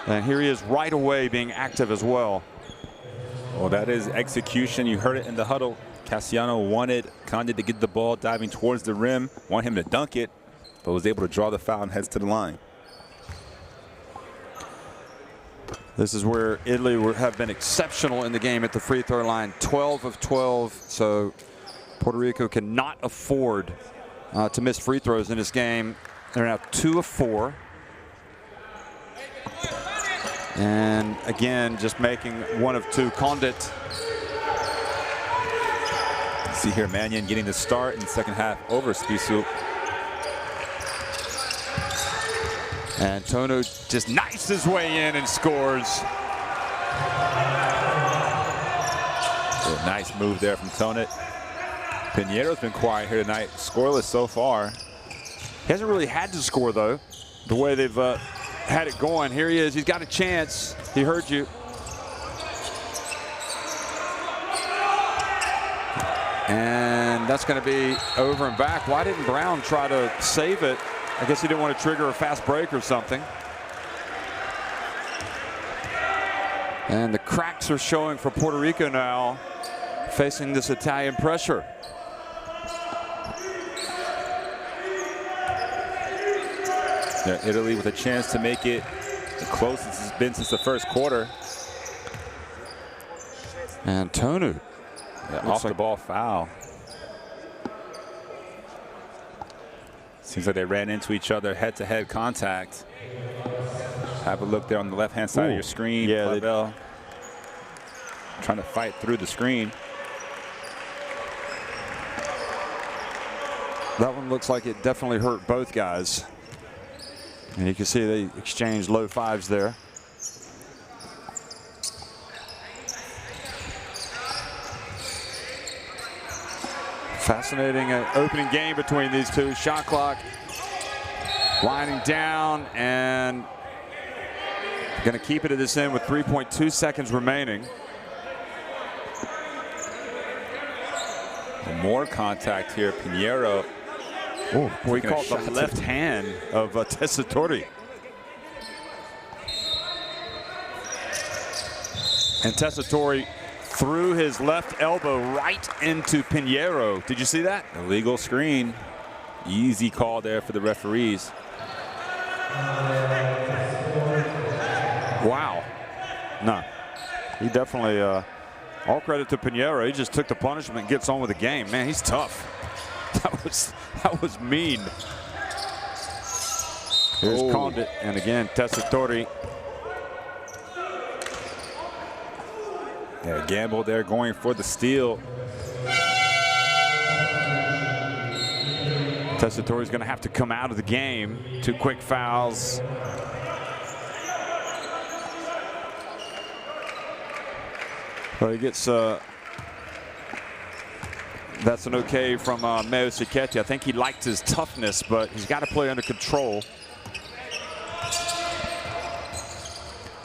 Speaker 1: and here he is right away being active as well.
Speaker 2: Well, that is execution. You heard it in the huddle. Cassiano wanted Condit to get the ball diving towards the rim, want him to dunk it, but was able to draw the foul and heads to the line.
Speaker 1: This is where Italy have been exceptional in the game at the free throw line, 12 of 12. So Puerto Rico cannot afford to miss free throws in this game. They're now 2 of 4. And again, just making 1 of 2. Condit.
Speaker 2: See here, Mannion getting the start in the second half over Spissu.
Speaker 1: And Tono just knifes his way in and scores.
Speaker 2: A nice move there from Tonit. Piñeiro's been quiet here tonight, scoreless so far.
Speaker 1: He hasn't really had to score, though, the way they've had it going. Here he is. He's got a chance. He heard you. And that's going to be over and back. Why didn't Brown try to save it? I guess he didn't want to trigger a fast break or something. And the cracks are showing for Puerto Rico now, facing this Italian pressure.
Speaker 2: Italy with a chance to make it the closest it's been since the first quarter.
Speaker 1: And Tonu.
Speaker 2: Yeah, off the ball foul. Seems like they ran into each other, head-to-head contact. Have a look there on the left-hand side of your screen.
Speaker 1: Yeah,
Speaker 2: Clavel trying to fight through the screen.
Speaker 1: That one looks like it definitely hurt both guys. And you can see they exchanged low fives there. Fascinating opening game between these two. Shot clock winding down, and going to keep it at this end with 3.2 seconds remaining.
Speaker 2: More contact here. Piñeiro.
Speaker 1: Oh, we caught the left hand of Tessitore. And Tessitore threw his left elbow right into Piñeiro. Did you see that?
Speaker 2: Illegal screen. Easy call there for the referees.
Speaker 1: Wow. No. He definitely, all credit to Piñeiro. He just took the punishment and gets on with the game. Man, he's tough. That was mean. Here's Condit, and again, Tessitore.
Speaker 2: Yeah, gamble there going for the steal.
Speaker 1: Tessitore's going to have to come out of the game. 2 quick fouls. Well, he gets that's an okay from Meo Sicchetti. I think he liked his toughness, but he's got to play under control.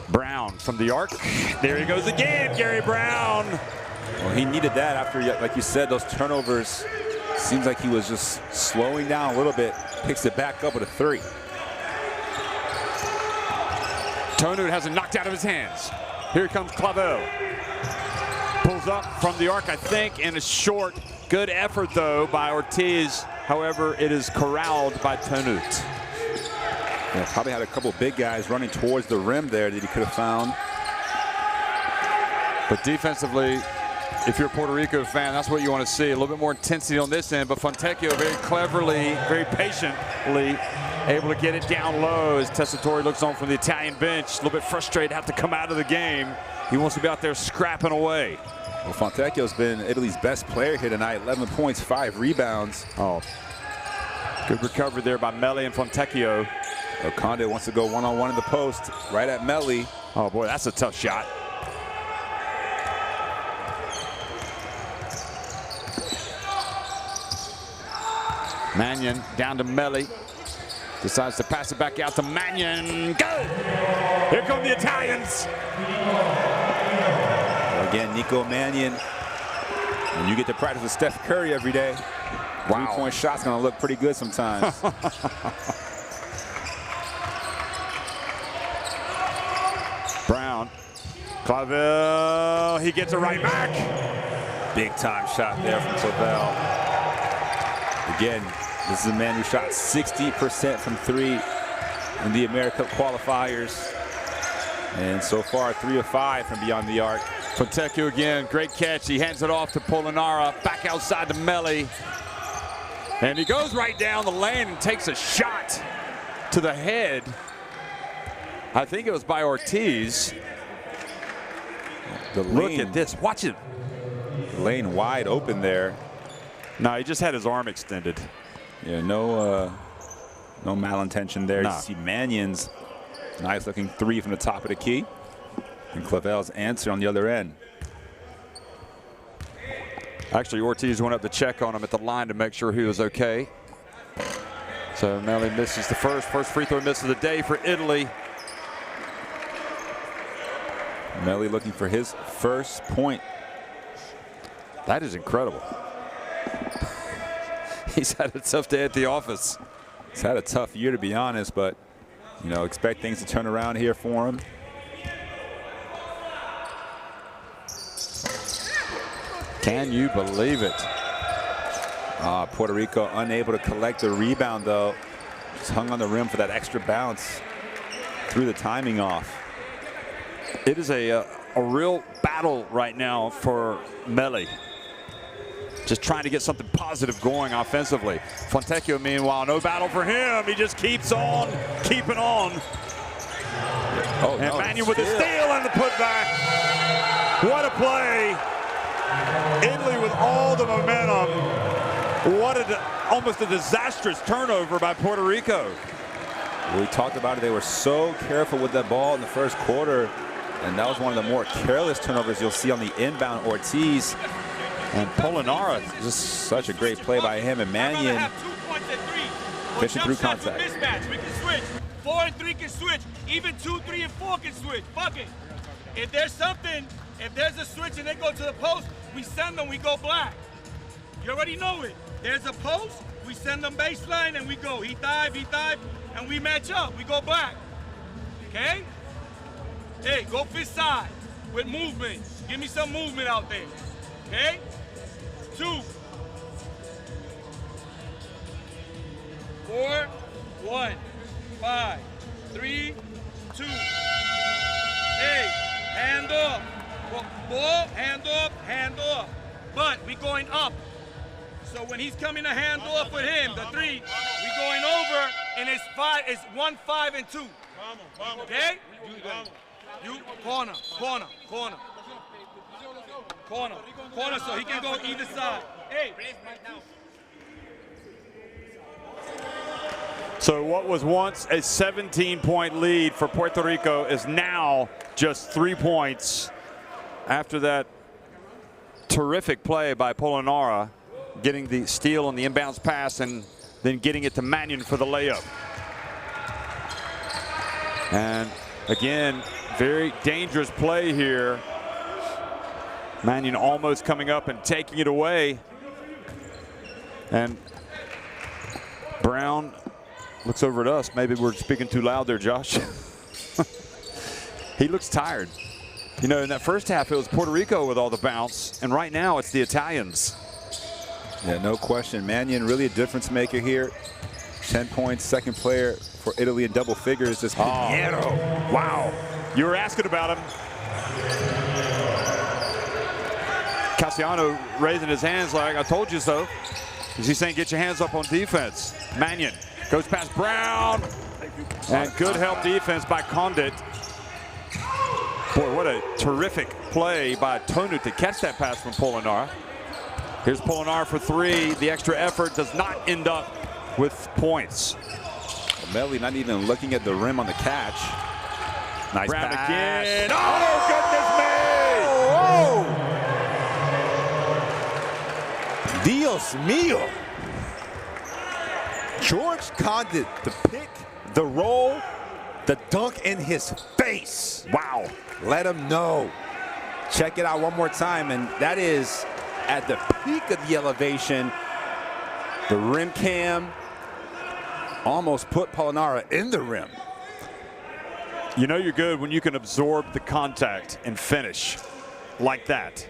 Speaker 1: Brown from the arc. There he goes again, Gary Brown.
Speaker 2: Well, he needed that after, like you said, those turnovers. Seems like he was just slowing down a little bit. Picks it back up with a 3.
Speaker 1: Tonu has it knocked out of his hands. Here comes Clavel. Pulls up from the arc, I think, and a short. Good effort, though, by Ortiz. However, it is corralled by Tonut.
Speaker 2: Yeah, probably had a couple big guys running towards the rim there that he could have found.
Speaker 1: But defensively, if you're a Puerto Rico fan, that's what you want to see. A little bit more intensity on this end, but Fontecchio very cleverly, very patiently able to get it down low as Tessitore looks on from the Italian bench. A little bit frustrated to have to come out of the game. He wants to be out there scrapping away.
Speaker 2: Well, Fontecchio's been Italy's best player here tonight. 11 points, 5 rebounds.
Speaker 1: Oh, good recovery there by Meli and Fontecchio.
Speaker 2: Condit wants to go one-on-one in the post, right at Meli.
Speaker 1: Oh boy, that's a tough shot. Mannion down to Meli. Decides to pass it back out to Mannion. Go! Here come the Italians.
Speaker 2: Again, Nico Mannion. And you get to practice with Steph Curry every day.
Speaker 1: Wow.
Speaker 2: Three-point shot's going to look pretty good sometimes.
Speaker 1: Brown. Clavel, he gets it right back.
Speaker 2: Big time shot there from Clavel. Again, this is a man who shot 60% from three in the America Cup qualifiers. And so far, 3 of 5 from beyond the arc.
Speaker 1: Puerto again, great catch. He hands it off to Polonara, back outside to Melli. And he goes right down the lane and takes a shot to the head. I think it was by Ortiz. Look at this, watch it.
Speaker 2: The lane wide open there.
Speaker 1: No, he just had his arm extended.
Speaker 2: Yeah, no malintention there.
Speaker 1: No.
Speaker 2: You see Mannion's nice looking three from the top of the key. And Clavel's answer on the other end.
Speaker 1: Actually, Ortiz went up to check on him at the line to make sure he was okay. So Melli misses the first free throw miss of the day for Italy.
Speaker 2: Melli looking for his first point.
Speaker 1: That is incredible. He's had a tough day at the office.
Speaker 2: He's had a tough year, to be honest, but you know, expect things to turn around here for him.
Speaker 1: Can you believe it?
Speaker 2: Puerto Rico unable to collect the rebound, though. Just hung on the rim for that extra bounce. Threw the timing off.
Speaker 1: It is a real battle right now for Melli. Just trying to get something positive going offensively. Fontecchio, meanwhile, no battle for him. He just keeps on keeping on.
Speaker 2: Oh,
Speaker 1: and Mannion with a steal and the putback. What a play. Italy with all the momentum. What almost a disastrous turnover by Puerto Rico.
Speaker 2: We talked about it. They were so careful with that ball in the first quarter. And that was one of the more careless turnovers you'll see on the inbound. Ortiz
Speaker 1: and Polonara.
Speaker 2: Just such a great play by him. And Mannion fishing through contact.
Speaker 6: Mismatch. We can switch. 4 and 3 can switch. Even 2, 3, and 4 can switch. Fuck it. If there's something, if there's a switch and they go to the post, we send them, we go black. You already know it. There's a post, we send them baseline and we go. He dive, and we match up. We go black. Okay? Hey, go fit side with movement. Give me some movement out there. Okay? 2. 4, 1, 5, 3, 2. Hey, hand off. Ball, hand off, hand off. But we going up. So when he's coming to hand off with him, the 3, we going over, and it's 5. It's 1, 5, and 2. Okay? You corner, so he can go either side. Hey.
Speaker 1: So what was once a 17-point lead for Puerto Rico is now just 3 points after that terrific play by Polonara, getting the steal on the inbounds pass and then getting it to Mannion for the layup. And again, very dangerous play here. Mannion almost coming up and taking it away. And Brown looks over at us. Maybe we're speaking too loud there, Josh. He looks tired. You know, in that first half, it was Puerto Rico with all the bounce, and right now it's the Italians.
Speaker 2: Yeah, no question. Mannion really a difference maker here. 10 points, second player for Italy in double figures. This
Speaker 1: Piero. Wow. You were asking about him. Cassiano raising his hands like, I told you so. He's saying, get your hands up on defense. Mannion goes past Brown. And good help defense by Condit. Boy, what a terrific play by Tonu to catch that pass from Polonara. Here's Polonara for 3. The extra effort does not end up with points.
Speaker 2: Melli not even looking at the rim on the catch. Nice
Speaker 1: Brown
Speaker 2: pass.
Speaker 1: again. Oh, goodness me!
Speaker 2: Oh! Dios mío. George Condit, the pick, the roll, the dunk in his face. Wow. Let him know. Check it out one more time, and that is at the peak of the elevation. The rim cam almost put Polonara in the rim.
Speaker 1: You know you're good when you can absorb the contact and finish like that.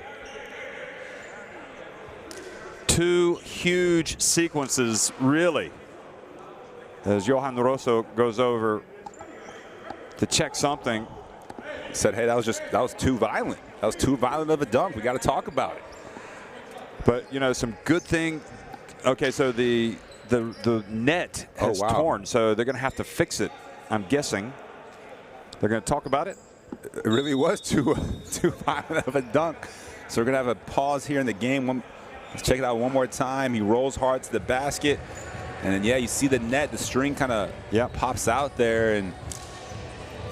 Speaker 1: Two huge sequences, really, as Johan Rosso goes over to check something.
Speaker 2: Said, hey, that was too violent. That was too violent of a dunk. We got to talk about it.
Speaker 1: But, you know, some good thing. Okay, so the net has torn, so they're going to have to fix it, I'm guessing. They're going to talk about it?
Speaker 2: It really was too violent of a dunk. So we're going to have a pause here in the game. Let's check it out one more time. He rolls hard to the basket. And then, yeah, you see the net, the string kind of pops out there. And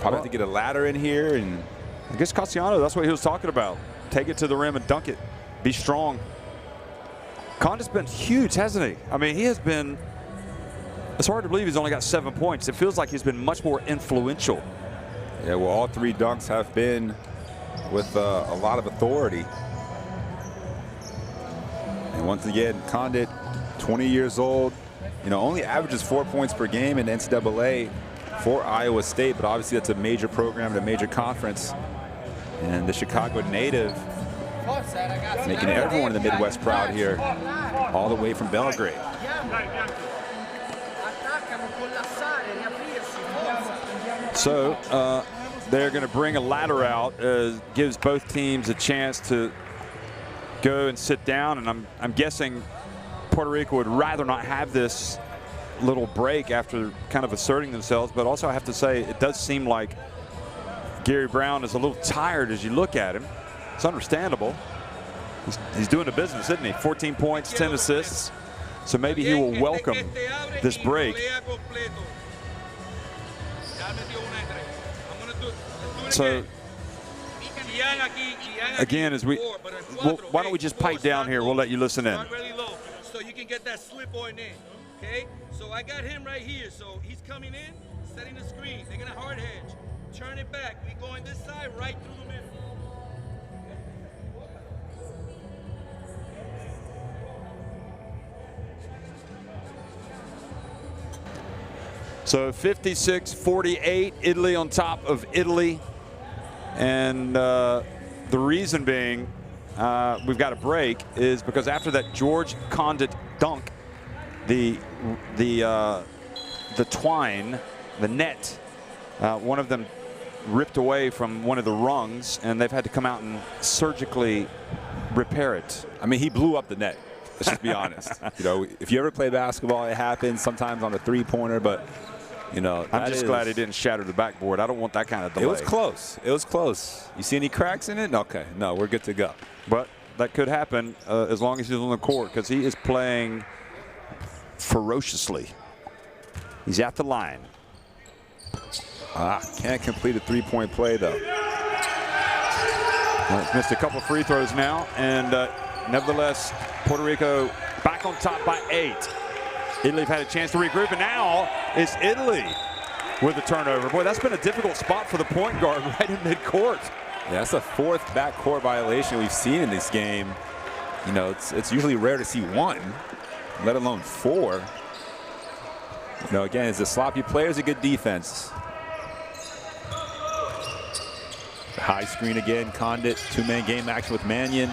Speaker 2: probably have to get a ladder in here. And
Speaker 1: I guess Cassiano, that's what he was talking about. Take it to the rim and dunk it. Be strong. Condit's been huge, hasn't he? I mean, he has been, it's hard to believe he's only got 7 points. It feels like he's been much more influential.
Speaker 2: Yeah, well, all three dunks have been with a lot of authority. And once again, Condit, 20 years old, you know, only averages 4 points per game in NCAA for Iowa State, but obviously that's a major program and a major conference. And the Chicago native making everyone in the Midwest proud here, all the way from Belgrade.
Speaker 1: So they're going to bring a ladder out, gives both teams a chance to go and sit down, and I'm guessing Puerto Rico would rather not have this little break after kind of asserting themselves, but also I have to say it does seem like Gary Brown is a little tired as you look at him. It's understandable. He's doing the business, isn't he? 14 points, 10 assists. So maybe he will welcome this break. So again, as why don't we just pipe down here? We'll let you listen in.
Speaker 6: So you can get that slip on in. Okay? So I got him right here. So he's coming in, setting the screen. They're gonna hard hedge. Turn it back. We going this side right through the middle.
Speaker 1: So 56-48, Italy on top of Italy. And the reason being we've got a break is because after that George Condit dunk, the twine, the net, one of them ripped away from one of the rungs, and they've had to come out and surgically repair it.
Speaker 2: I mean, he blew up the net. Let's just be honest. You know, if you ever play basketball, it happens sometimes on a three-pointer, but you know,
Speaker 1: I'm just glad he didn't shatter the backboard. I don't want that kind of delay.
Speaker 2: It was close. It was close. You see any cracks in it? Okay, no, we're good to go.
Speaker 1: But that could happen as long as he's on the court, because he is playing ferociously. He's at the line.
Speaker 2: Can't complete a three-point play, though.
Speaker 1: Missed a couple free throws now, and nevertheless, Puerto Rico back on top by 8. Italy have had a chance to regroup, and now it's Italy with the turnover. Boy, that's been a difficult spot for the point guard right in midcourt.
Speaker 2: Yeah, that's the 4th backcourt violation we've seen in this game. You know, it's usually rare to see 1, let alone 4. You know, again, it's a sloppy play, it's a good defense. High screen again, Condit, 2-man game action with Mannion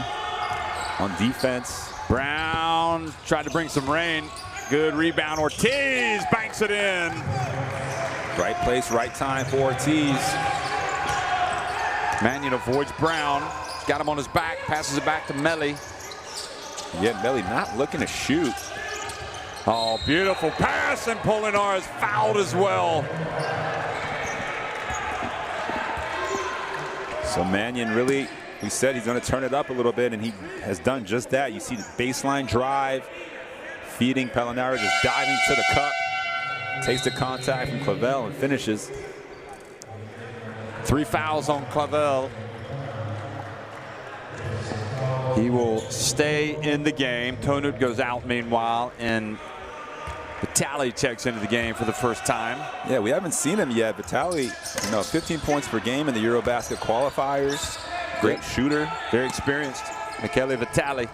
Speaker 2: on defense.
Speaker 1: Brown tried to bring some rain. Good rebound. Ortiz banks it in.
Speaker 2: Right place, right time for Ortiz.
Speaker 1: Mannion avoids Brown. Got him on his back. Passes it back to Melli.
Speaker 2: Yeah, Melli not looking to shoot.
Speaker 1: Oh, beautiful pass, and Polonara is fouled as well.
Speaker 2: So Mannion really, we said he's going to turn it up a little bit, and he has done just that. You see the baseline drive, feeding Polonara, just diving to the cup. Takes the contact from Clavel and finishes.
Speaker 1: 3 fouls on Clavel. He will stay in the game. Tonut goes out meanwhile, and Vitali checks into the game for the first time.
Speaker 2: Yeah, we haven't seen him yet. Vitali, you know, 15 points per game in the Eurobasket qualifiers. Great shooter.
Speaker 1: Very experienced. Michele Vitali.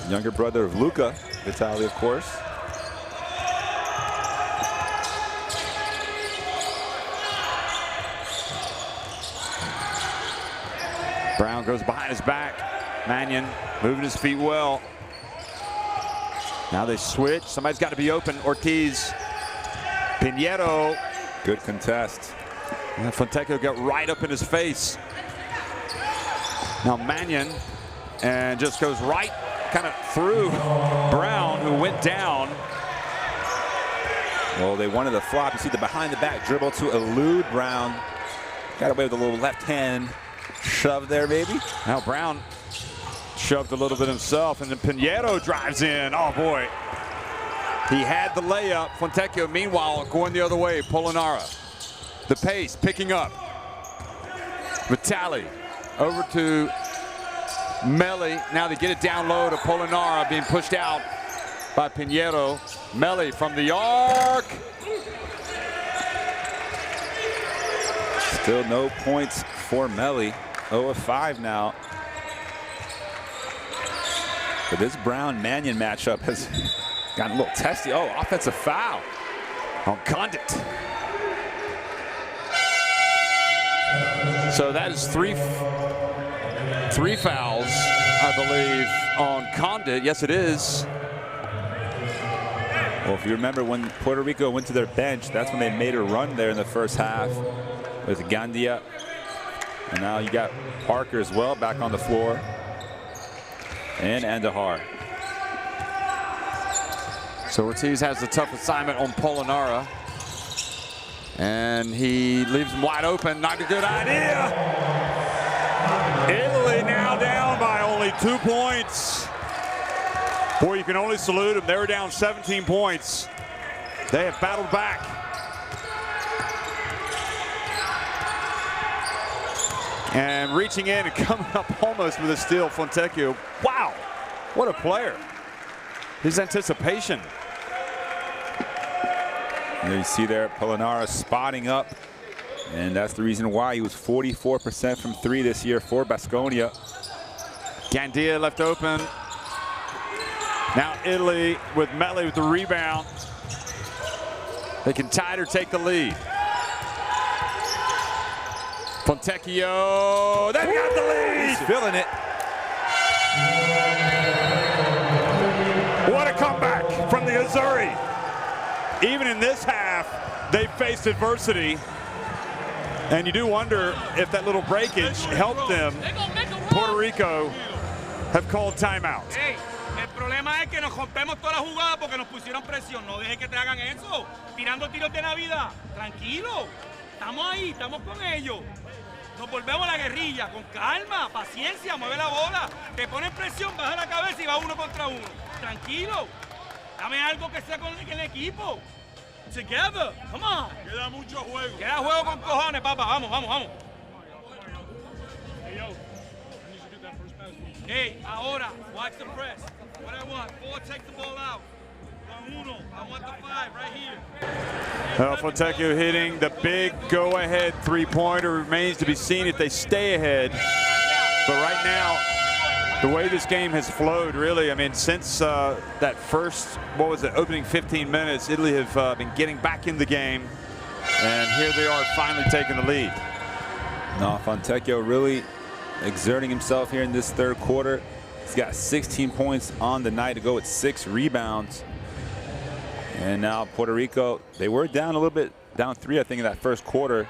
Speaker 2: Younger brother of Luca Vitali, of course.
Speaker 1: goes behind his back. Mannion moving his feet well. Now they switch. Somebody's got to be open. Ortiz. Pinheiro.
Speaker 2: Good contest.
Speaker 1: And Fontecchio got right up in his face. Now Mannion, and just goes right kind of through Brown, who went down.
Speaker 2: Well, they wanted the flop. You see the behind the back dribble to elude Brown. Got away with a little left hand shove there, maybe.
Speaker 1: Now Brown shoved a little bit himself, and then Pinheiro drives in. Oh boy. He had the layup. Fontecchio, meanwhile, going the other way. Polonara. The pace picking up. Vitali over to Melli. Now they get it down low to Polonara, being pushed out by Pinheiro. Melli from the arc.
Speaker 2: Still no points for Melli. 0 of 5 now. But this Brown-Mannion matchup has gotten a little testy. Oh, offensive foul
Speaker 1: on Condit. So that is three fouls, I believe, on Condit. Yes, it is.
Speaker 2: Well, if you remember when Puerto Rico went to their bench, that's when they made a run there in the first half with Gandia. And now you got Parker as well back on the floor. And Andahar.
Speaker 1: So Ortiz has the tough assignment on Polonara. And he leaves him wide open. Not a good idea. Italy now down by only 2 points. Boy, you can only salute them. They were down 17 points. They have battled back. And reaching in and coming up almost with a steal, Fontecchio. Wow, what a player. His anticipation.
Speaker 2: And you see there Polonara spotting up. And that's the reason why he was 44% from 3 this year for Baskonia.
Speaker 1: Gandia left open. Now Italy with Melli with the rebound. They can tie it or take the lead. Fontecchio, they've got the lead.
Speaker 2: He's feeling it.
Speaker 1: What a comeback from the Azzurri. Even in this half, they faced adversity. And you do wonder if that little breakage helped them. Puerto Rico have called timeout.
Speaker 6: Hey, el problema es que nos rompemos toda la jugada porque nos pusieron presión. No dejes que te hagan eso. Tirando tiros de Navidad. Tranquilo. Estamos ahí, estamos con ellos. Nos volvemos a la guerrilla. Con calma, paciencia, mueve la bola. Te ponen presión, baja la cabeza y va 1 contra 1. Tranquilo. Dame algo que sea con el equipo. Together. Come on.
Speaker 5: Queda mucho juego.
Speaker 6: Queda juego con cojones, papá. Vamos, vamos, vamos. Hey, ahora, watch the press. What I want, 4 take the ball out. I want the 5 right here.
Speaker 1: Fontecchio hitting the big go-ahead three-pointer. Remains to be seen if they stay ahead. But right now, the way this game has flowed, really, I mean, since that first, what was it, opening 15 minutes, Italy have been getting back in the game. And here they are finally taking the lead.
Speaker 2: No, Fontecchio really exerting himself here in this third quarter. He's got 16 points on the night to go with 6 rebounds. And now Puerto Rico, they were down a little bit, down 3, I think, in that first quarter,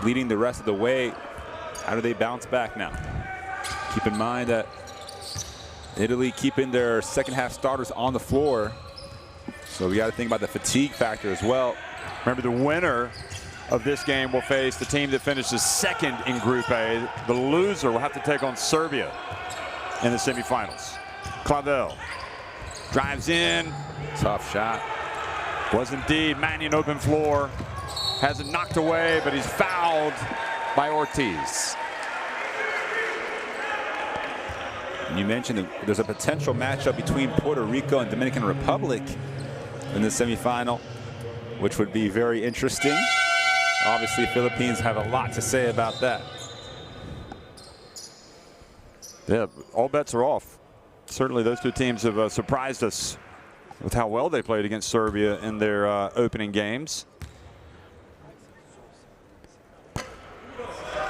Speaker 2: leading the rest of the way. How do they bounce back now? Keep in mind that Italy keeping their second half starters on the floor. So we got to think about the fatigue factor as well.
Speaker 1: Remember, the winner of this game will face the team that finishes second in Group A. The loser will have to take on Serbia in the semifinals. Clavel drives in.
Speaker 2: Tough shot.
Speaker 1: Was indeed Mannion open floor. Has it knocked away, but he's fouled by Ortiz.
Speaker 2: You mentioned there's a potential matchup between Puerto Rico and Dominican Republic in the semifinal, which would be very interesting. Obviously, Philippines have a lot to say about that.
Speaker 1: Yeah, all bets are off. Certainly those two teams have surprised us with how well they played against Serbia in their opening games.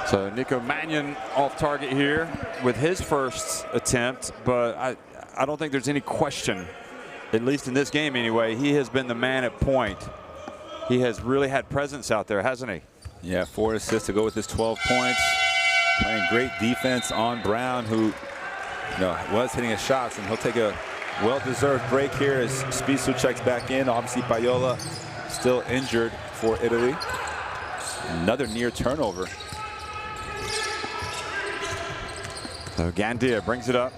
Speaker 1: So Nico Mannion off target here with his first attempt, but I don't think there's any question, at least in this game anyway, he has been the man at point. He has really had presence out there, hasn't he?
Speaker 2: Yeah, 4 assists to go with his 12 points. Playing great defense on Brown, who was hitting his shots, and he'll take a well-deserved break here as Spissu checks back in. Obviously, Paiola still injured for Italy. Another near turnover.
Speaker 1: So Gandia brings it up,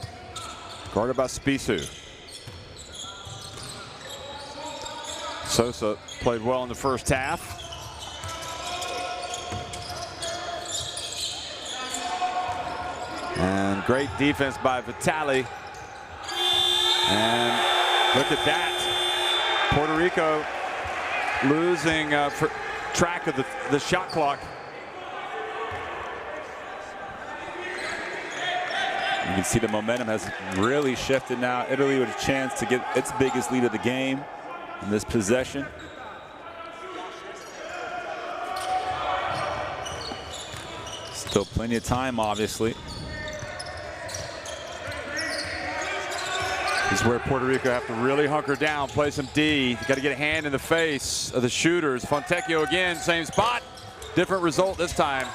Speaker 1: guarded by Spissu. Sosa played well in the first half. And great defense by Vitali. And look at that. Puerto Rico losing track of the shot clock.
Speaker 2: You can see the momentum has really shifted now. Italy with a chance to get its biggest lead of the game in this possession. Still plenty of time, obviously.
Speaker 1: This is where Puerto Rico have to really hunker down, play some D. You got to get a hand in the face of the shooters. Fontecchio again, same spot. Different result this time.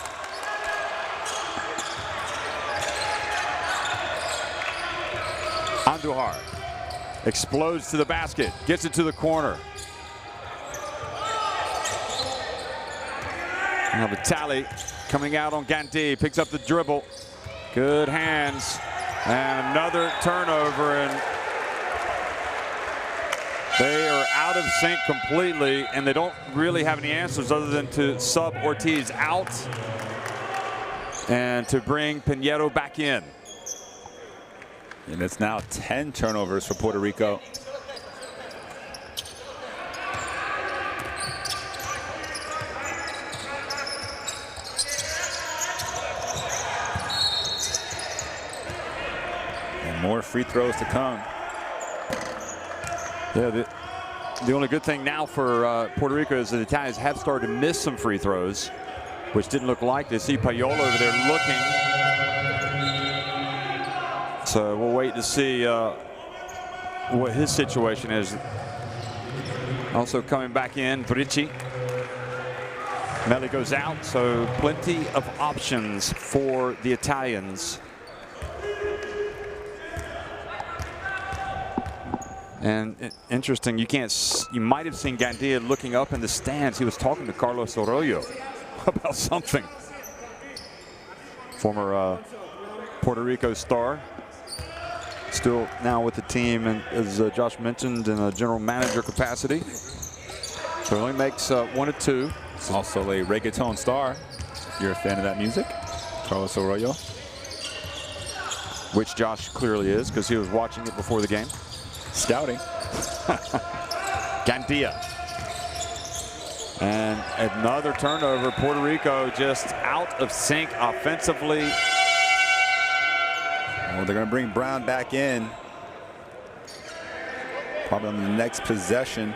Speaker 1: Andujar explodes to the basket, gets it to the corner. Now Vitali coming out on Ganti, picks up the dribble. Good hands. And another turnover, and they are out of sync completely, and they don't really have any answers other than to sub Ortiz out and to bring Pinheiro back in.
Speaker 2: And it's now 10 turnovers for Puerto Rico. And more free throws to come.
Speaker 1: Yeah, the only good thing now for Puerto Rico is that the Italians have started to miss some free throws, which didn't look like. They see Paiola over there looking. So we'll wait to see what his situation is. Also coming back in, Brici. Melli goes out, so plenty of options for the Italians. And interesting, you might have seen Gandia looking up in the stands. He was talking to Carlos Arroyo about something. Former Puerto Rico star. Still now with the team, and as Josh mentioned, in a general manager capacity. So only makes 1 of 2.
Speaker 2: Also a reggaeton star, if you're a fan of that music. Carlos Arroyo.
Speaker 1: Which Josh clearly is, because he was watching it before the game.
Speaker 2: Scouting.
Speaker 1: Gandia. And another turnover. Puerto Rico just out of sync offensively.
Speaker 2: Well, they're going to bring Brown back in. Probably on the next possession.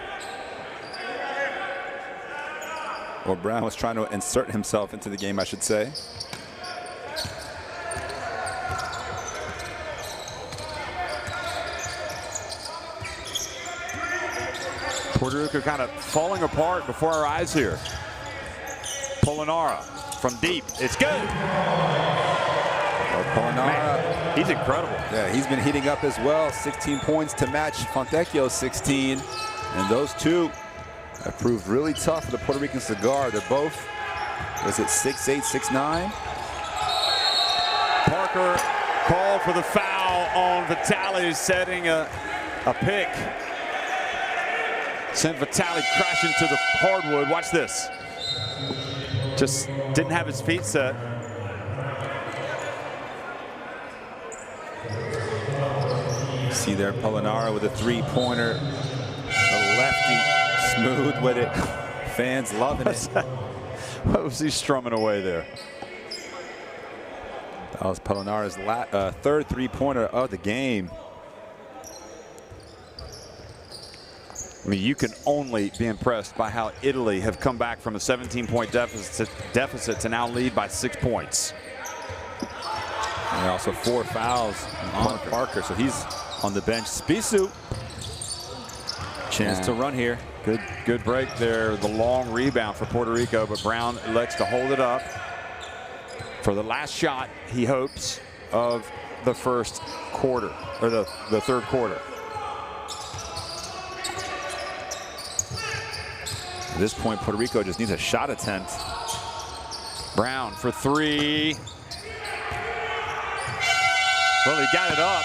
Speaker 2: Well, Brown was trying to insert himself into the game, I should say.
Speaker 1: Puerto Rico kind of falling apart before our eyes here. Polonara from deep. It's good.
Speaker 2: Well, Polonara,
Speaker 1: he's incredible.
Speaker 2: Yeah, he's been heating up as well. 16 points to match Fontecchio's 16. And those two have proved really tough for the Puerto Rican cigar. They're both, is it 6'8", 6'9"?
Speaker 1: Parker called for the foul on Vitali, setting a pick. Sent Vitali crashing to the hardwood. Watch this. Just didn't have his feet set.
Speaker 2: See there, Polonara with a three-pointer. A lefty, smooth with it. Fans loving it.
Speaker 1: What was he strumming away there?
Speaker 2: That was Polonara's third three-pointer of the game.
Speaker 1: I mean, you can only be impressed by how Italy have come back from a 17-point deficit to now lead by 6 points.
Speaker 2: And also 4 fouls on Parker, so he's on the bench. Spissu, chance to run here.
Speaker 1: Good break there. The long rebound for Puerto Rico, but Brown elects to hold it up for the last shot, he hopes, of the first quarter, or the third quarter.
Speaker 2: At this point, Puerto Rico just needs a shot attempt.
Speaker 1: Brown for 3. Well, he got it up.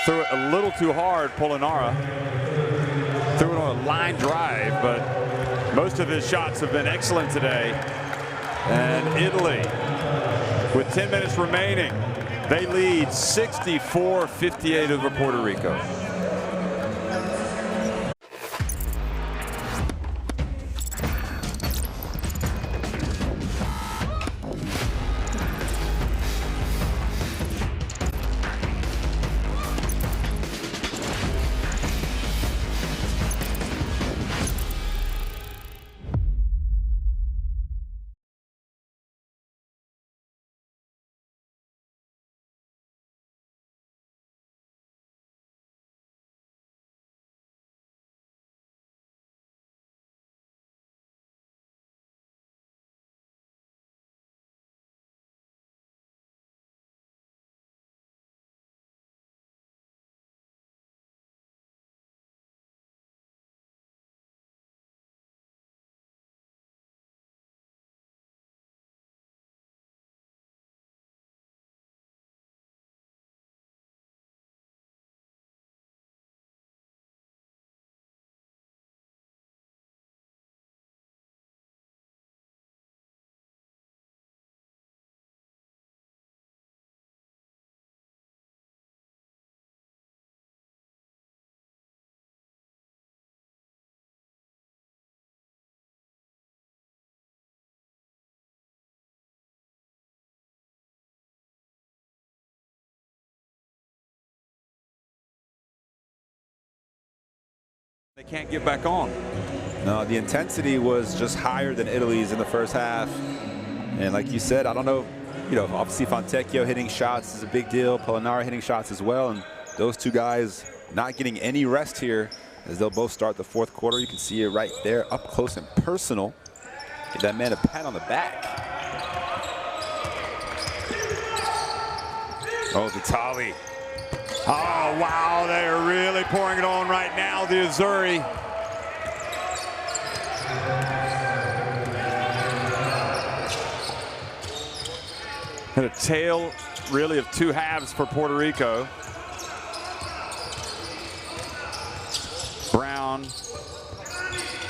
Speaker 1: Threw it a little too hard, Polonara. Threw it on a line drive, but most of his shots have been excellent today. And Italy, with 10 minutes remaining, they lead 64-58 over Puerto Rico. They can't get back on.
Speaker 2: No, the intensity was just higher than Italy's in the first half. And like you said, I don't know, obviously Fontecchio hitting shots is a big deal. Polonara hitting shots as well. And those two guys not getting any rest here as they'll both start the fourth quarter. You can see it right there up close and personal. Give that man a pat on the back. Oh, Vitali.
Speaker 1: Oh, wow, they are really pouring it on right now, the Azzurri. And a tale, really, of two halves for Puerto Rico. Brown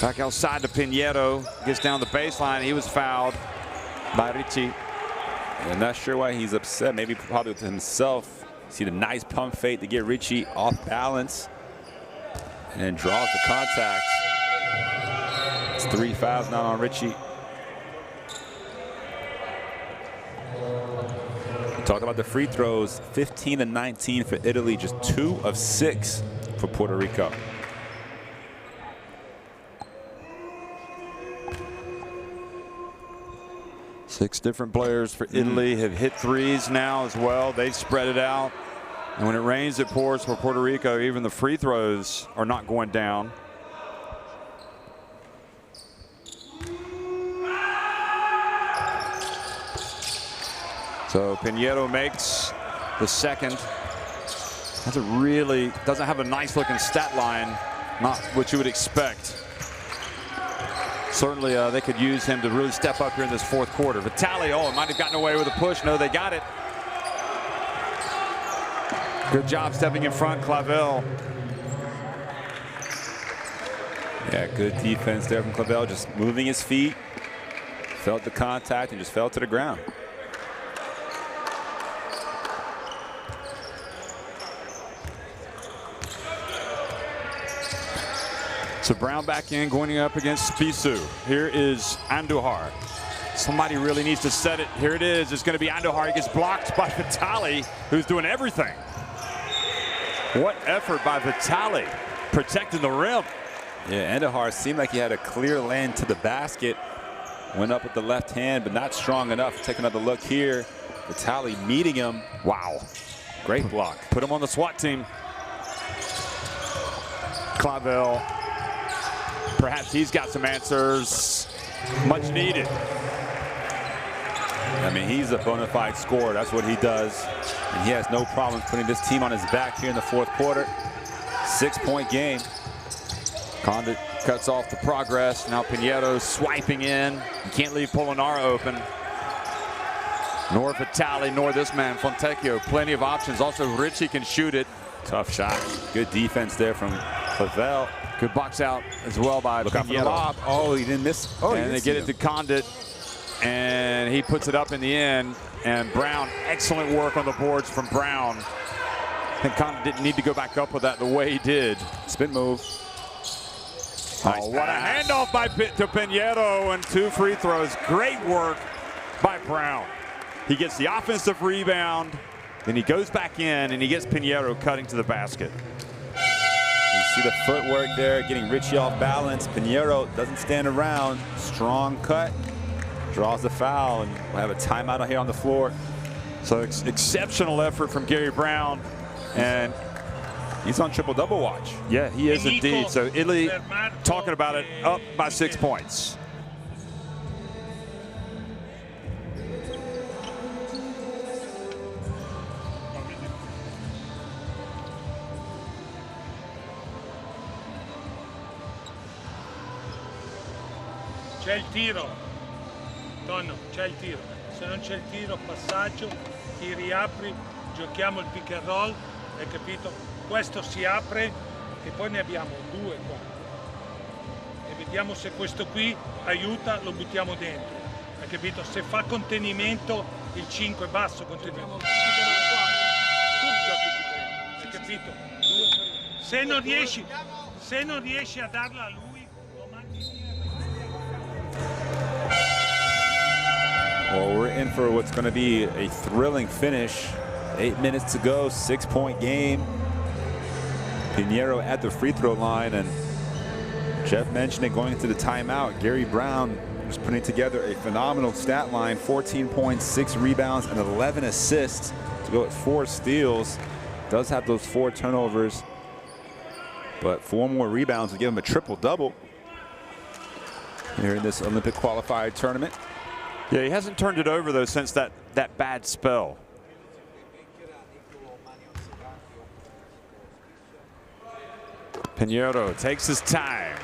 Speaker 1: back outside to Pinheiro, gets down the baseline. He was fouled by Ricci.
Speaker 2: I'm not sure why he's upset, maybe probably with himself. See the nice pump fake to get Ricci off balance and draws the contact. It's 3 fouls now on Ricci. Talk about the free throws, 15 and 19 for Italy, just 2 of 6 for Puerto Rico.
Speaker 1: Six different players for Italy have hit threes now as well. They've spread it out. And when it rains, it pours for Puerto Rico. Even the free throws are not going down. So Pinheiro makes the second. Doesn't have a nice looking stat line, not what you would expect. Certainly they could use him to really step up here in this fourth quarter. Vitali, it might have gotten away with a push. No, they got it. Good job stepping in front, Clavel.
Speaker 2: Yeah, good defense there from Clavel, just moving his feet. Felt the contact and just fell to the ground.
Speaker 1: So Brown back in, going up against Spissu. Here is Andujar. Somebody really needs to set it. Here it is. It's going to be Andujar. He gets blocked by Vitali, who's doing everything. What effort by Vitali. protecting the rim.
Speaker 2: Yeah, Endahar seemed like he had a clear lane to the basket. Went up with the left hand, but not strong enough. Take another look here. Vitali meeting him.
Speaker 1: Wow.
Speaker 2: Great block.
Speaker 1: Put him on the SWAT team. Clavel. Perhaps he's got some answers. Much needed.
Speaker 2: I mean, he's a bona fide scorer. That's what he does. And he has no problems putting this team on his back here in the fourth quarter. 6-point game.
Speaker 1: Condit cuts off the progress. Now Pinheiro swiping in. You can't leave Polonara open. Nor Vitali, nor this man, Fontecchio. Plenty of options. Also, Richie can shoot it.
Speaker 2: Tough shot. Good defense there from Clavel.
Speaker 1: Good box out as well by
Speaker 2: Look out for the
Speaker 1: Pinheiro.
Speaker 2: lob. Oh, he didn't miss. Oh,
Speaker 1: and they get it to Condit. And he puts it up in the end. And Brown, excellent work on the boards from Brown. I think Condit didn't need to go back up with that the way he did.
Speaker 2: Spin move.
Speaker 1: Nice what a handoff to Pinheiro and 2 free throws. Great work by Brown. He gets the offensive rebound, then he goes back in and he gets Pinheiro cutting to the basket.
Speaker 2: You see the footwork there, getting Richie off balance. Pinheiro doesn't stand around. Strong cut, draws the foul, and we'll have a timeout here on the floor.
Speaker 1: So exceptional effort from Gary Brown, and
Speaker 2: he's on triple-double watch.
Speaker 1: Yeah, he is indeed. So Italy, talking about it, up by 6 points.
Speaker 5: C'è il tiro, Tonno, c'è il tiro. Se non c'è il tiro, passaggio, ti riapri, giochiamo il pick and roll, hai capito? Questo si apre e poi ne abbiamo 2 qua. E vediamo se questo qui aiuta, lo buttiamo dentro. Hai capito? Se fa contenimento, il 5 basso contenimento. Tu giochi più hai capito? 2. Se non riesci a darla a lui,
Speaker 2: well, we're in for what's going to be a thrilling finish. 8 minutes to go, 6-point game. Pinheiro at the free throw line, and Jeff mentioned it going into the timeout. Gary Brown was putting together a phenomenal stat line, 14 points, 6 rebounds, and 11 assists to go at 4 steals. Does have those 4 turnovers, but 4 more rebounds to give him a triple-double here in this Olympic qualifier tournament.
Speaker 1: Yeah, he hasn't turned it over, though, since that bad spell. Pinheiro takes his time.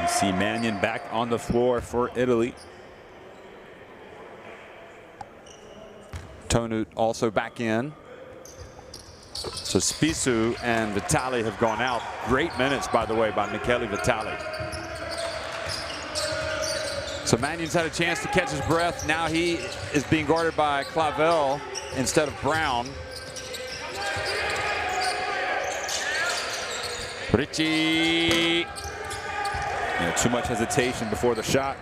Speaker 2: You see Mannion back on the floor for Italy.
Speaker 1: Tonut also back in. So Spissu and Vitali have gone out. Great minutes, by the way, by Michele Vitali. So Mannion's had a chance to catch his breath. Now he is being guarded by Clavel instead of Brown. Richie.
Speaker 2: Yeah, too much hesitation before the shot.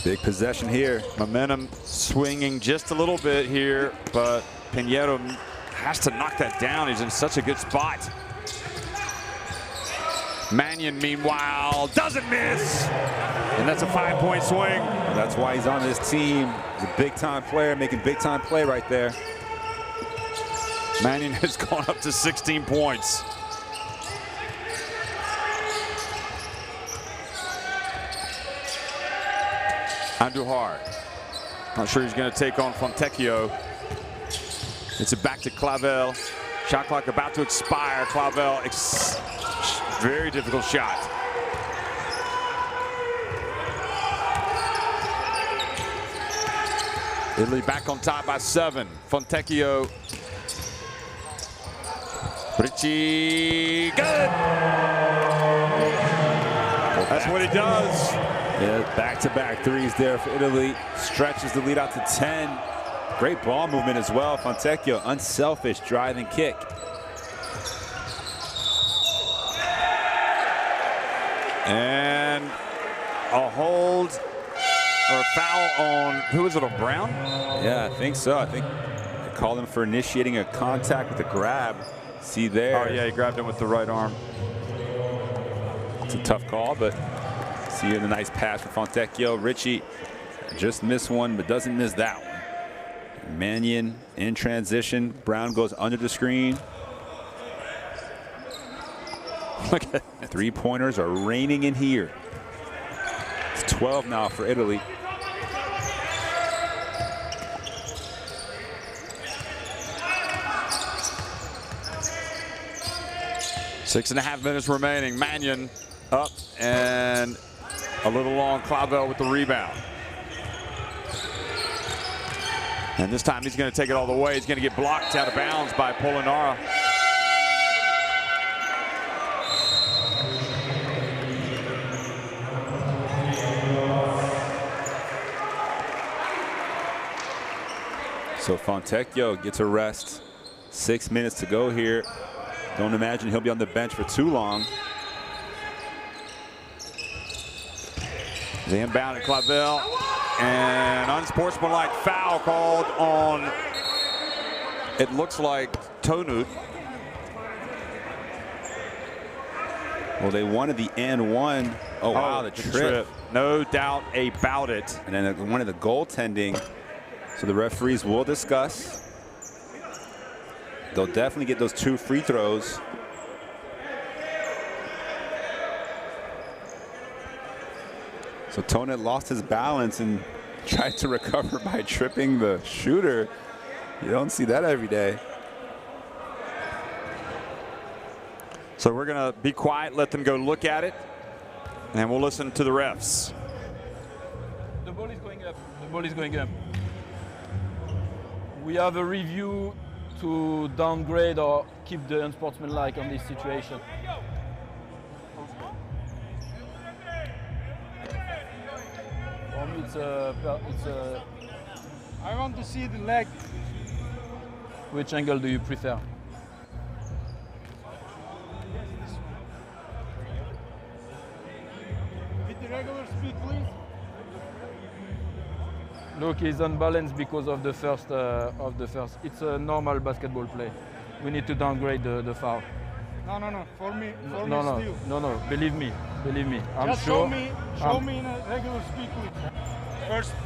Speaker 2: Big possession here.
Speaker 1: Momentum swinging just a little bit here, but Pinheiro has to knock that down. He's in such a good spot. Mannion, meanwhile, doesn't miss. And that's a 5-point swing.
Speaker 2: And that's why he's on this team. He's a big-time player, making big-time play right there.
Speaker 1: Mannion has gone up to 16 points. Andujar. Not sure he's going to take on Fontecchio. It's back to Clavel. Shot clock about to expire. Clavel, very difficult shot. Italy back on top by 7. Fontecchio. Richie, good. That's what he does.
Speaker 2: Yeah, back-to-back threes there for Italy. Stretches the lead out to 10. Great ball movement as well. Fontecchio, unselfish driving kick.
Speaker 1: And a hold or a foul on, who is it, on Brown?
Speaker 2: Yeah, I think so. I think a called him for initiating a contact with a grab. See there.
Speaker 1: Oh, yeah, he grabbed him with the right arm.
Speaker 2: It's a tough call, but see here the nice pass for Fontecchio. Richie just missed one, but doesn't miss that one. Mannion in transition. Brown goes under the screen.
Speaker 1: Look at that.
Speaker 2: 3-pointers are raining in here. It's 12 now for Italy.
Speaker 1: Six and a half minutes remaining. Mannion up and a little long. Clavel with the rebound. And this time he's going to take it all the way. He's going to get blocked out of bounds by Polonara.
Speaker 2: So Fontecchio gets a rest. 6 minutes to go here. Don't imagine he'll be on the bench for too long.
Speaker 1: The inbound at Clavel. And unsportsmanlike foul called on, it looks like Tonut.
Speaker 2: Well, they wanted the and one. Oh, wow, the trip.
Speaker 1: No doubt about it.
Speaker 2: And then one of the goaltending. So the referees will discuss. They'll definitely get those 2 free throws. So Tonut lost his balance and tried to recover by tripping the shooter. You don't see that every day.
Speaker 1: So we're going to be quiet, let them go look at it, and we'll listen to the refs.
Speaker 11: The ball is going up. The ball is going up. We have a review to downgrade or keep the unsportsmanlike on this situation. For me, it's a.
Speaker 10: I want to see the leg.
Speaker 11: Which angle do you prefer?
Speaker 10: With the regular speed, please.
Speaker 11: Look, he's unbalanced because of the first. It's a normal basketball play. We need to downgrade the foul.
Speaker 10: No. For me, still.
Speaker 11: No. Believe me. I'm
Speaker 10: just
Speaker 11: sure.
Speaker 10: Show me in a regular speed, please.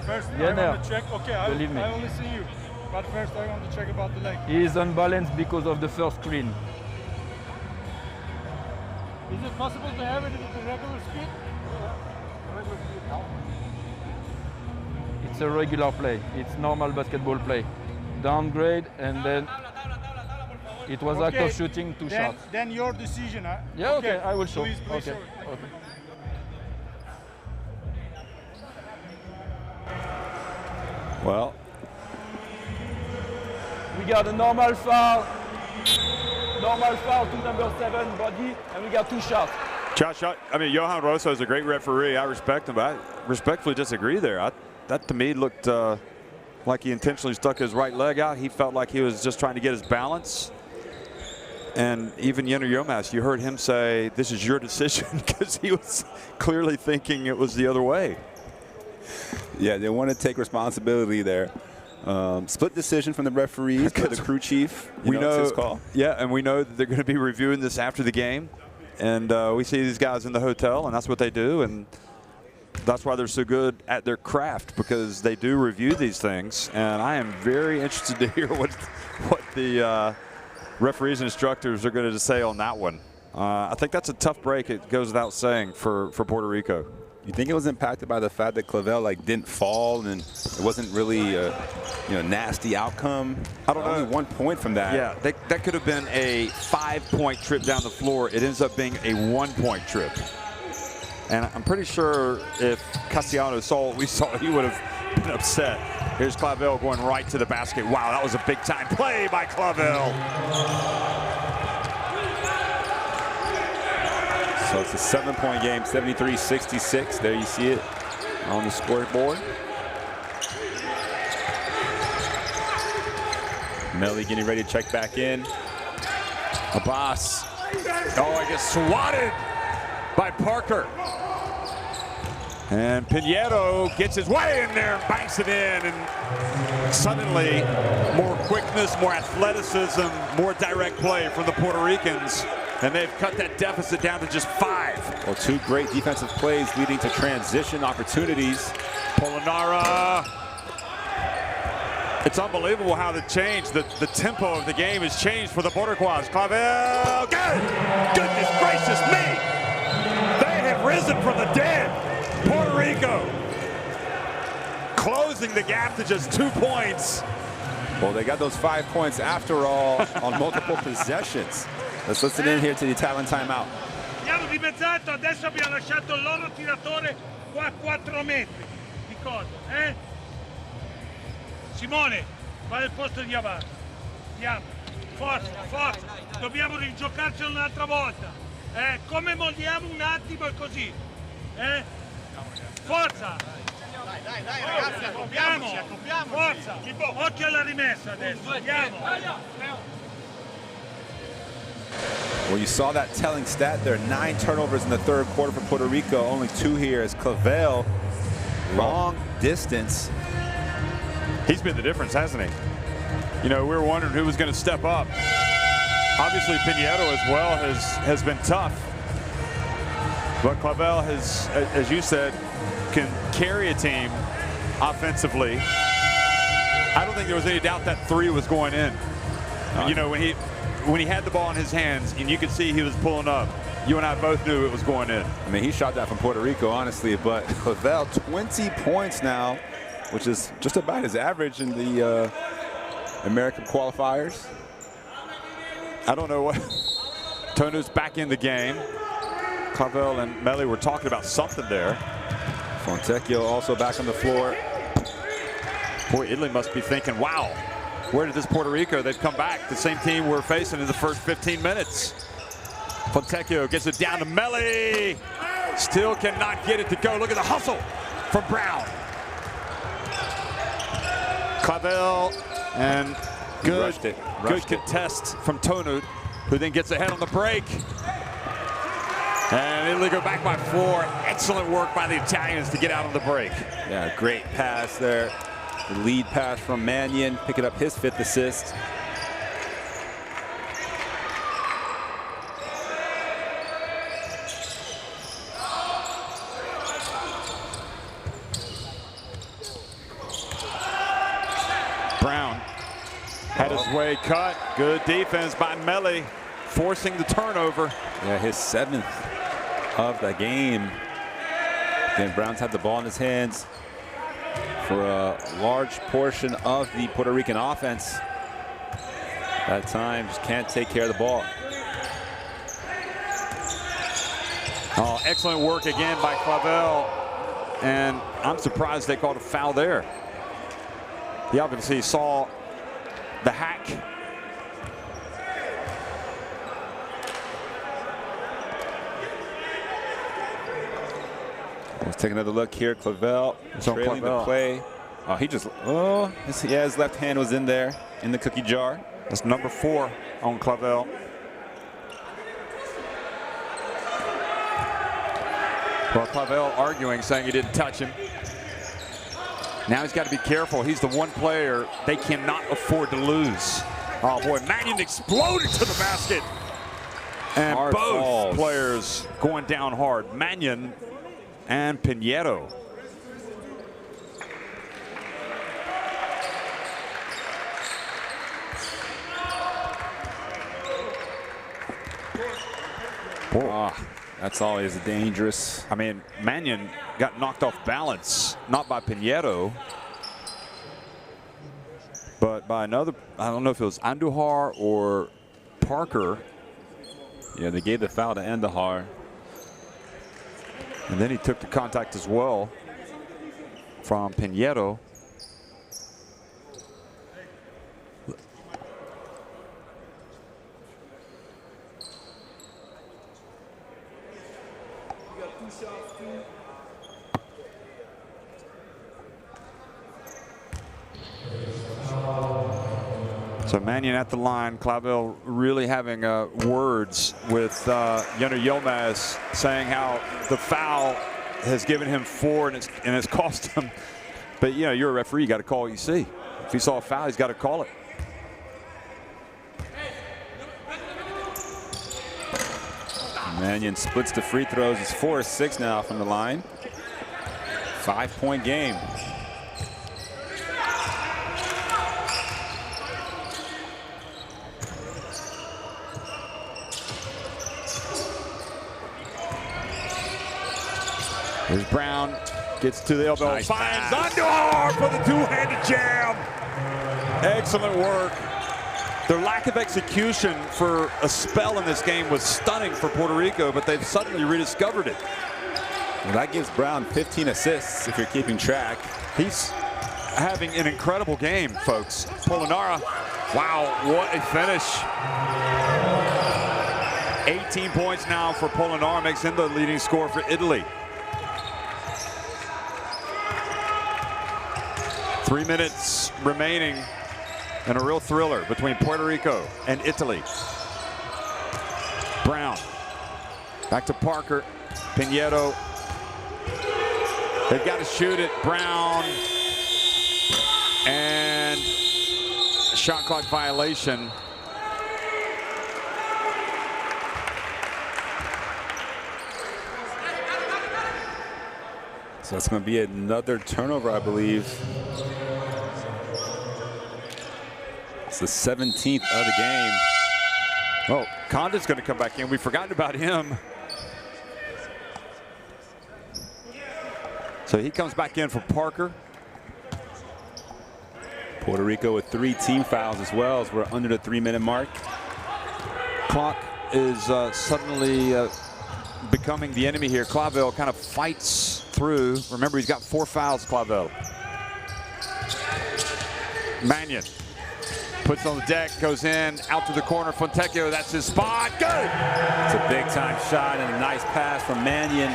Speaker 10: First,
Speaker 11: Yeah,
Speaker 10: I want to check. Okay,
Speaker 11: Believe me.
Speaker 10: I only see you. But first, I want to check about the leg.
Speaker 11: He is unbalanced because of the first screen.
Speaker 10: Is it possible to have it with the regular speed? Regular speed now.
Speaker 11: It's a regular play. It's normal basketball play. Downgrade and then it was act of shooting 2 shots.
Speaker 10: Then your decision. Huh?
Speaker 11: Yeah, okay, I will show.
Speaker 10: Please
Speaker 11: Okay.
Speaker 10: show it.
Speaker 11: Okay.
Speaker 2: Well,
Speaker 11: we got a normal foul to number 7 body, and we got 2 shots.
Speaker 1: Josh, I mean, Johan Rosso is a great referee. I respect him, but I respectfully disagree there. That to me looked like he intentionally stuck his right leg out. He felt like he was just trying to get his balance. And even Jenner Yomas, you heard him say, this is your decision, because he was clearly thinking it was the other way.
Speaker 2: Yeah, they want to take responsibility there. Split decision from the referees, but the crew chief,
Speaker 1: we know
Speaker 2: it's his call.
Speaker 1: Yeah, and we know that they're going to be reviewing this after the game. And we see these guys in the hotel, and that's what they do. And that's why they're so good at their craft, because they do review these things. And I am very interested to hear what the referees and instructors are going to say on that one. I think that's a tough break. It goes without saying for Puerto Rico.
Speaker 2: You think it was impacted by the fact that Clavel didn't fall and it wasn't really a nasty outcome?
Speaker 1: I don't know.
Speaker 2: Only 1 point from that.
Speaker 1: Yeah, that could have been a 5-point trip down the floor. It ends up being a 1-point trip. And I'm pretty sure if Castellano saw what we saw, he would have been upset. Here's Clavel going right to the basket. Wow, that was a big-time play by Clavel.
Speaker 2: So it's a 7-point game, 73-66. There you see it on the scoreboard. Melly getting ready to check back in.
Speaker 1: Abbas. Oh, I get swatted by Parker. And Pinheiro gets his way in there, banks it in, and suddenly more quickness, more athleticism, more direct play from the Puerto Ricans. And they've cut that deficit down to just 5.
Speaker 2: Well, 2 great defensive plays leading to transition opportunities.
Speaker 1: Polonara. It's unbelievable how the tempo of the game has changed for the Boricua. Clavel, goodness gracious me! They have risen from the dead. Puerto Rico closing the gap to just 2 points.
Speaker 2: Well, they got those 5 points after all on multiple possessions. Let's listen in here to the Italian timeout.
Speaker 5: Abbiamo dimezzato, adesso abbiamo lasciato il loro tiratore qua a 4 metri. Di cosa? Simone, va nel posto di avanti. Andiamo. Forza, forza. Dobbiamo rigiocarcelo un'altra volta. Come molliamo un attimo e così. Forza. Dai, ragazzi, accoppiamoci. Forza. Occhio alla rimessa adesso. Andiamo.
Speaker 2: Well, you saw that telling stat there. 9 turnovers in the third quarter for Puerto Rico. Only 2 here as Clavel, long distance.
Speaker 1: He's been the difference, hasn't he? You know, we were wondering who was going to step up. Obviously, Pinheiro as well has been tough. But Clavel has, as you said, can carry a team offensively. I don't think there was any doubt that 3 was going in. You know, when he had the ball in his hands and you could see he was pulling up, you and I both knew it was going in.
Speaker 2: I mean, he shot that from Puerto Rico, honestly, but Clavel, 20 points now, which is just about his average in the American qualifiers.
Speaker 1: I don't know what. Tonu's back in the game. Clavel and Melli were talking about something there.
Speaker 2: Fontecchio also back on the floor.
Speaker 1: Boy, Italy must be thinking, wow, where did this Puerto Rico? They've come back. The same team we're facing in the first 15 minutes. Fontecchio gets it down to Melli. Still cannot get it to go. Look at the hustle from Brown. Clavel and good contest from Tonu, who then gets ahead on the break. And Italy go back by 4. Excellent work by the Italians to get out on the break.
Speaker 2: Yeah, great pass there. The lead pass from Mannion, picking up his 5th assist.
Speaker 1: Brown had his way cut. Good defense by Melli, forcing the turnover.
Speaker 2: Yeah, his 7th of the game. Again, Brown's had the ball in his hands for a large portion of the Puerto Rican offense. That time just can't take care of the ball.
Speaker 1: Oh, excellent work again by Clavel. And I'm surprised they called a foul there. He obviously saw the hack.
Speaker 2: Let's take another look here. Clavel trailing the play. Oh, his left hand was in there in the cookie jar.
Speaker 1: That's number 4 on Clavel. Well, Clavel arguing, saying he didn't touch him. Now he's got to be careful. He's the one player they cannot afford to lose. Oh boy, Mannion exploded to the basket. And
Speaker 2: Hard
Speaker 1: both
Speaker 2: falls.
Speaker 1: players going down hard. Mannion and Pinheiro.
Speaker 2: That's always dangerous.
Speaker 1: I mean, Mannion got knocked off balance, not by Pinheiro, but by another. I don't know if it was Andujar or Parker.
Speaker 2: Yeah, they gave the foul to Andujar.
Speaker 1: And then he took the contact as well from Pinheiro. So Mannion at the line. Clavel really having words with Yona Yilmaz, saying how the foul has given him 4, and it's cost him. But, you know, you're a referee. You got to call what you see. If he saw a foul, he's got to call it.
Speaker 2: Mannion splits the free throws. It's 4-6 now from the line. 5-point game.
Speaker 1: Here's Brown, gets to the elbow,
Speaker 2: nice
Speaker 1: finds
Speaker 2: pass.
Speaker 1: underarm for the two-handed jam. Excellent work. Their lack of execution for a spell in this game was stunning for Puerto Rico, but they've suddenly rediscovered it.
Speaker 2: Well, that gives Brown 15 assists if you're keeping track.
Speaker 1: He's having an incredible game, folks. Polonara, wow, what a finish. 18 points now for Polonara, makes him the leading scorer for Italy. 3 minutes remaining, and a real thriller between Puerto Rico and Italy. Brown, back to Parker, Pinheiro. They've got to shoot it. Brown, and shot clock violation.
Speaker 2: So it's going to be another turnover, I believe. It's the 17th of the game.
Speaker 1: Oh, Condit's going to come back in. We've forgotten about him. So he comes back in for Parker.
Speaker 2: Puerto Rico with 3 team fouls as well, as we're under the 3-minute mark.
Speaker 1: Clock is suddenly becoming the enemy here. Clavel kind of fights through. Remember, he's got 4 fouls, Clavel. Mannion puts on the deck, goes in, out to the corner. Fontecchio, that's his spot. Good!
Speaker 2: It's a big-time shot and a nice pass from Mannion.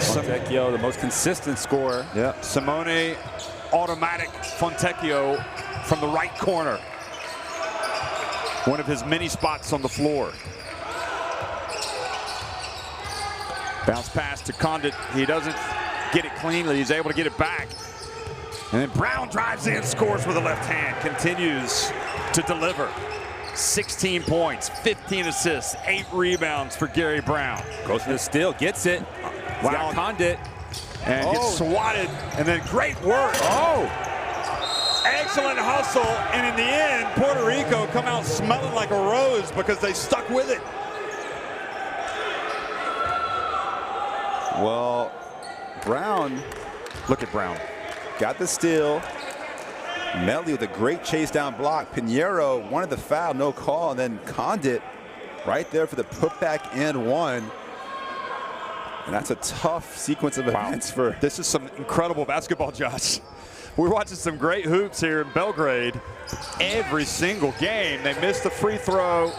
Speaker 2: Fontecchio, the most consistent scorer.
Speaker 1: Yeah, Simone, automatic Fontecchio from the right corner. One of his many spots on the floor. Bounce pass to Condit. He doesn't get it cleanly. He's able to get it back. And then Brown drives in, scores with the left hand. Continues to deliver. 16 points, 15 assists, 8 rebounds for Gary Brown.
Speaker 2: Goes for the steal, gets it. He's got Condit.
Speaker 1: And gets swatted. And then great work. Excellent hustle. And in the end, Puerto Rico come out smelling like a rose because they stuck with it.
Speaker 2: Well, Brown,
Speaker 1: look at Brown.
Speaker 2: Got the steal. Melly with a great chase down block. Pinheiro wanted the foul, no call. And then Condit right there for the putback and one. And that's a tough sequence of events for.
Speaker 1: This is some incredible basketball, Josh. We're watching some great hoops here in Belgrade. Every single game, they missed the free throw.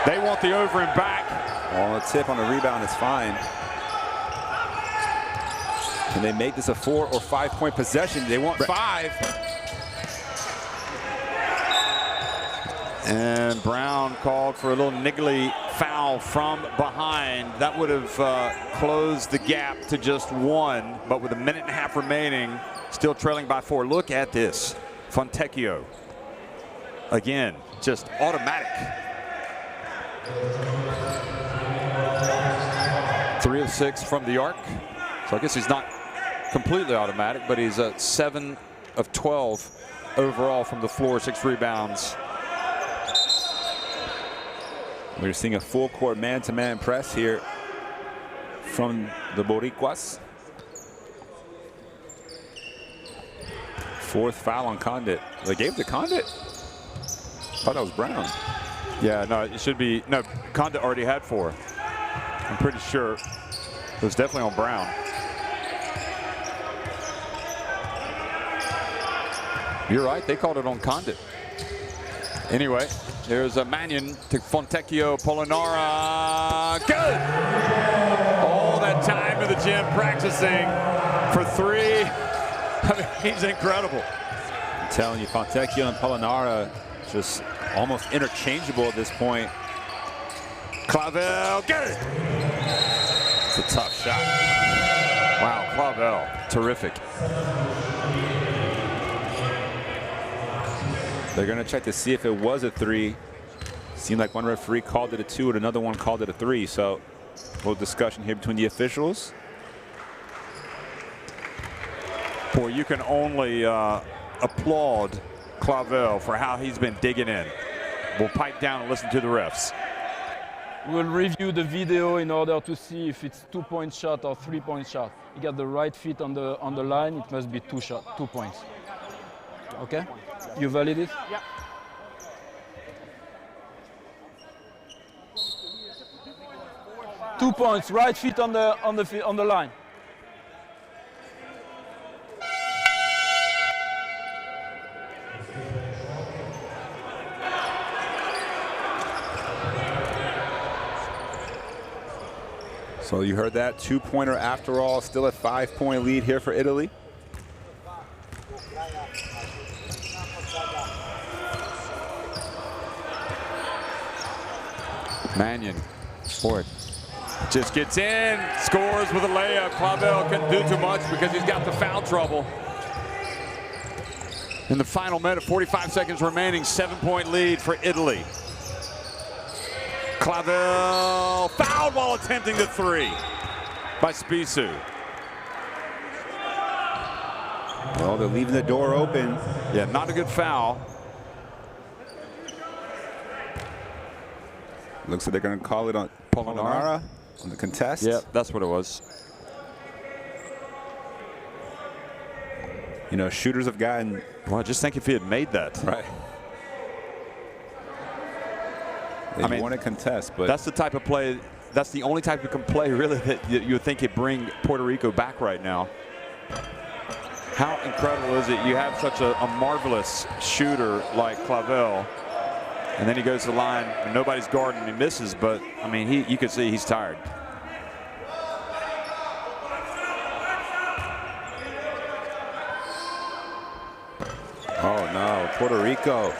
Speaker 1: They want the over and back.
Speaker 2: On a tip on the rebound, it's fine. Can they make this a 4 or 5 point possession? They want 5.
Speaker 1: And Brown called for a little niggly foul from behind. That would have closed the gap to just 1, but with a minute and a half remaining, still trailing by 4. Look at this. Fontecchio. Again, just automatic. 3 of 6 from the arc. So I guess he's not completely automatic, but he's 7 of 12 overall from the floor, 6 rebounds.
Speaker 2: We're seeing a full court man-to-man press here from the Boricuas. 4th foul on Condit. They gave it to Condit. Thought that was Brown.
Speaker 1: Yeah, no, it should be. No, Condit already had 4. I'm pretty sure it was definitely on Brown. You're right, they called it on Condit. Anyway, there's a Mannion to Fontecchio, Polonara. Good! All that time in the gym practicing for 3. I mean, he's incredible.
Speaker 2: I'm telling you, Fontecchio and Polonara just almost interchangeable at this point.
Speaker 1: Clavel, get it!
Speaker 2: It's a tough shot.
Speaker 1: Wow, Clavel, terrific.
Speaker 2: They're going to check to see if it was a 3. Seemed like one referee called it a 2 and another one called it a 3. So a little discussion here between the officials.
Speaker 1: Boy, you can only applaud Clavel for how he's been digging in. We'll pipe down and listen to the refs.
Speaker 11: We'll review the video in order to see if it's 2-point shot or 3-point shot. You got the right feet on the line, it must be 2 points. Okay? You valid it?
Speaker 12: Yeah.
Speaker 11: Two points, right feet on the line.
Speaker 2: So you heard that, 2-pointer after all, still a 5-point lead here for Italy.
Speaker 1: Mannion, boy, just gets in, scores with a layup. Clavel couldn't do too much because he's got the foul trouble. In the final minute, 45 seconds remaining, 7-point lead for Italy. Clavel fouled while attempting the 3 by Spissu.
Speaker 2: Well, they're leaving the door open.
Speaker 1: Yeah, not a good foul.
Speaker 2: Looks like they're going to call it on Polonara on the contest.
Speaker 1: Yeah, that's what it was.
Speaker 2: You know, shooters have gotten...
Speaker 1: Well, just think if he had made that.
Speaker 2: Right. They want to contest, but...
Speaker 1: That's the type of play, that's the only type of play, really, that you would think could bring Puerto Rico back right now. How incredible is it? You have such a marvelous shooter like Clavel, and then he goes to the line, and nobody's guarding, and he misses, but, I mean, you could see he's tired.
Speaker 2: Oh, no. Puerto Rico,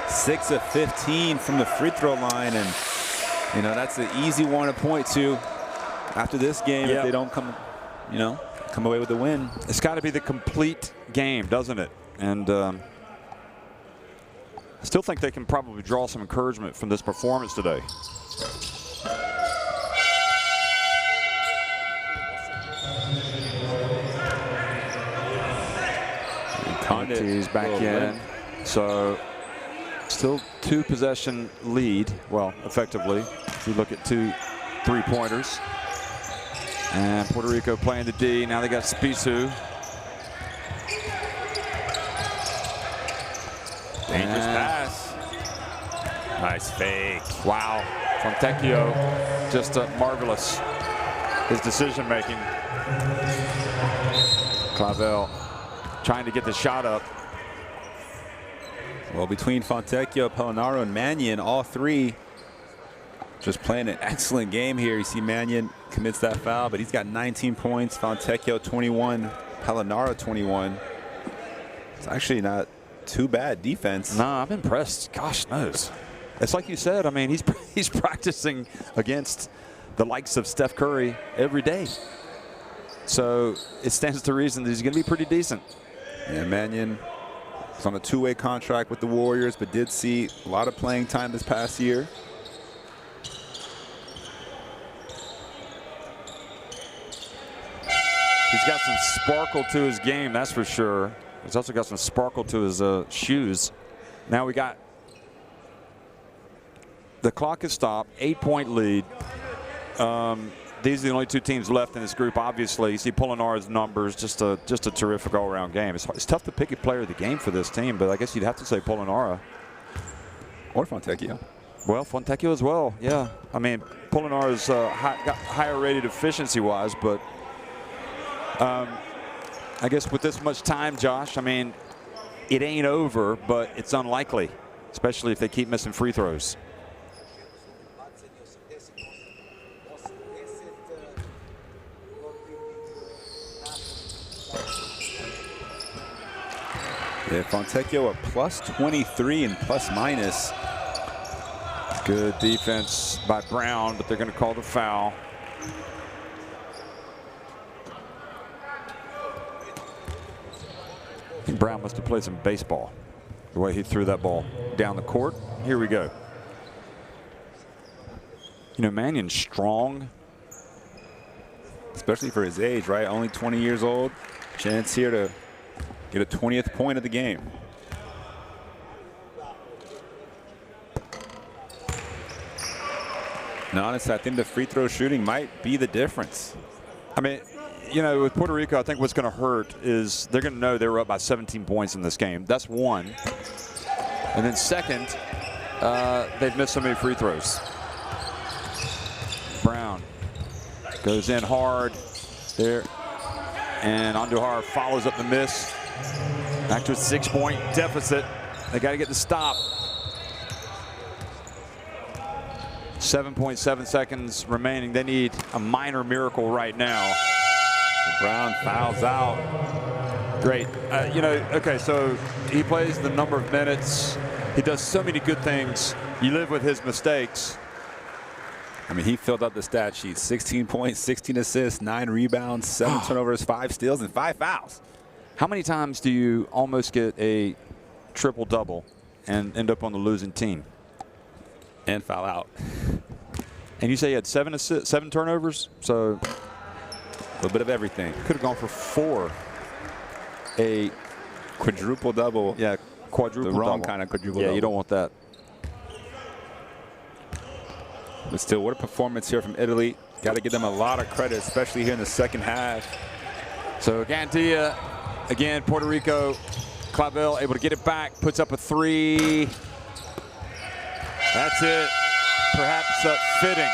Speaker 2: 6 of 15 from the free throw line, and, you know, that's an easy one to point to after this game if they don't come away with the win.
Speaker 1: It's got to be the complete game, doesn't it? And I still think they can probably draw some encouragement from this performance today. Conte's back in. So still 2-possession lead. Well, effectively, if you look at 2 3-pointers. And Puerto Rico playing the D. Now they got Spissu.
Speaker 2: Dangerous pass. Nice fake.
Speaker 1: Wow. Fontecchio, just marvelous. His decision making. Clavel trying to get the shot up.
Speaker 2: Well, between Fontecchio, Polonara, and Mannion, all 3 just playing an excellent game here. You see Mannion commits that foul, but he's got 19 points. Fontecchio 21, Polonara 21. It's actually not too bad defense.
Speaker 1: No, I'm impressed. Gosh knows. It's like you said, I mean, he's practicing against the likes of Steph Curry every day. So it stands to reason that he's going to be pretty decent.
Speaker 2: Yeah, Mannion is on a 2-way contract with the Warriors, but did see a lot of playing time this past year.
Speaker 1: He's got some sparkle to his game, that's for sure. He's also got some sparkle to his shoes. Now we got the clock is stopped, 8-point lead. These are the only 2 teams left in this group. Obviously, you see Polonara's numbers, just a terrific all-around game. It's tough to pick a player of the game for this team, but I guess you'd have to say Polonara.
Speaker 2: Or Fontecchio.
Speaker 1: Well, Fontecchio as well, yeah. I mean, Polonara's got higher rated efficiency-wise, but I guess with this much time, Josh, I mean, it ain't over, but it's unlikely, especially if they keep missing free throws.
Speaker 2: Yeah, Fontecchio a +23 and plus minus.
Speaker 1: Good defense by Brown, but they're going to call the foul. I think Brown must have played some baseball, the way he threw that ball down the court. Here we go. You know, Mannion's strong.
Speaker 2: Especially for his age, right? Only 20 years old. Chance here to get a 20th point of the game. And honestly, I think the free throw shooting might be the difference.
Speaker 1: I mean, you know, with Puerto Rico, I think what's going to hurt is they're going to know they were up by 17 points in this game. That's one. And then second, they've missed so many free throws. Brown goes in hard there. And Andujar follows up the miss. Back to a 6-point deficit. They got to get the stop. 7.7 seconds remaining. They need a minor miracle right now.
Speaker 2: Brown fouls out.
Speaker 1: Great. You know, okay, so he plays the number of minutes. He does so many good things. You live with his mistakes.
Speaker 2: I mean, he filled up the stat sheet. 16 points, 16 assists, 9 rebounds, 7 turnovers, 5 steals, and 5 fouls.
Speaker 1: How many times do you almost get a triple-double and end up on the losing team?
Speaker 2: And foul out.
Speaker 1: And you say he had 7 assists, 7 turnovers? So
Speaker 2: a little bit of everything.
Speaker 1: Could have gone for 4. A
Speaker 2: quadruple double.
Speaker 1: Yeah, quadruple double.
Speaker 2: The wrong kind of quadruple double.
Speaker 1: Yeah, you don't want that.
Speaker 2: But still, what a performance here from Italy. Got to give them a lot of credit, especially here in the second half.
Speaker 1: So Gantia, again, Puerto Rico, Clavel able to get it back, puts up a 3. That's it. Perhaps fitting.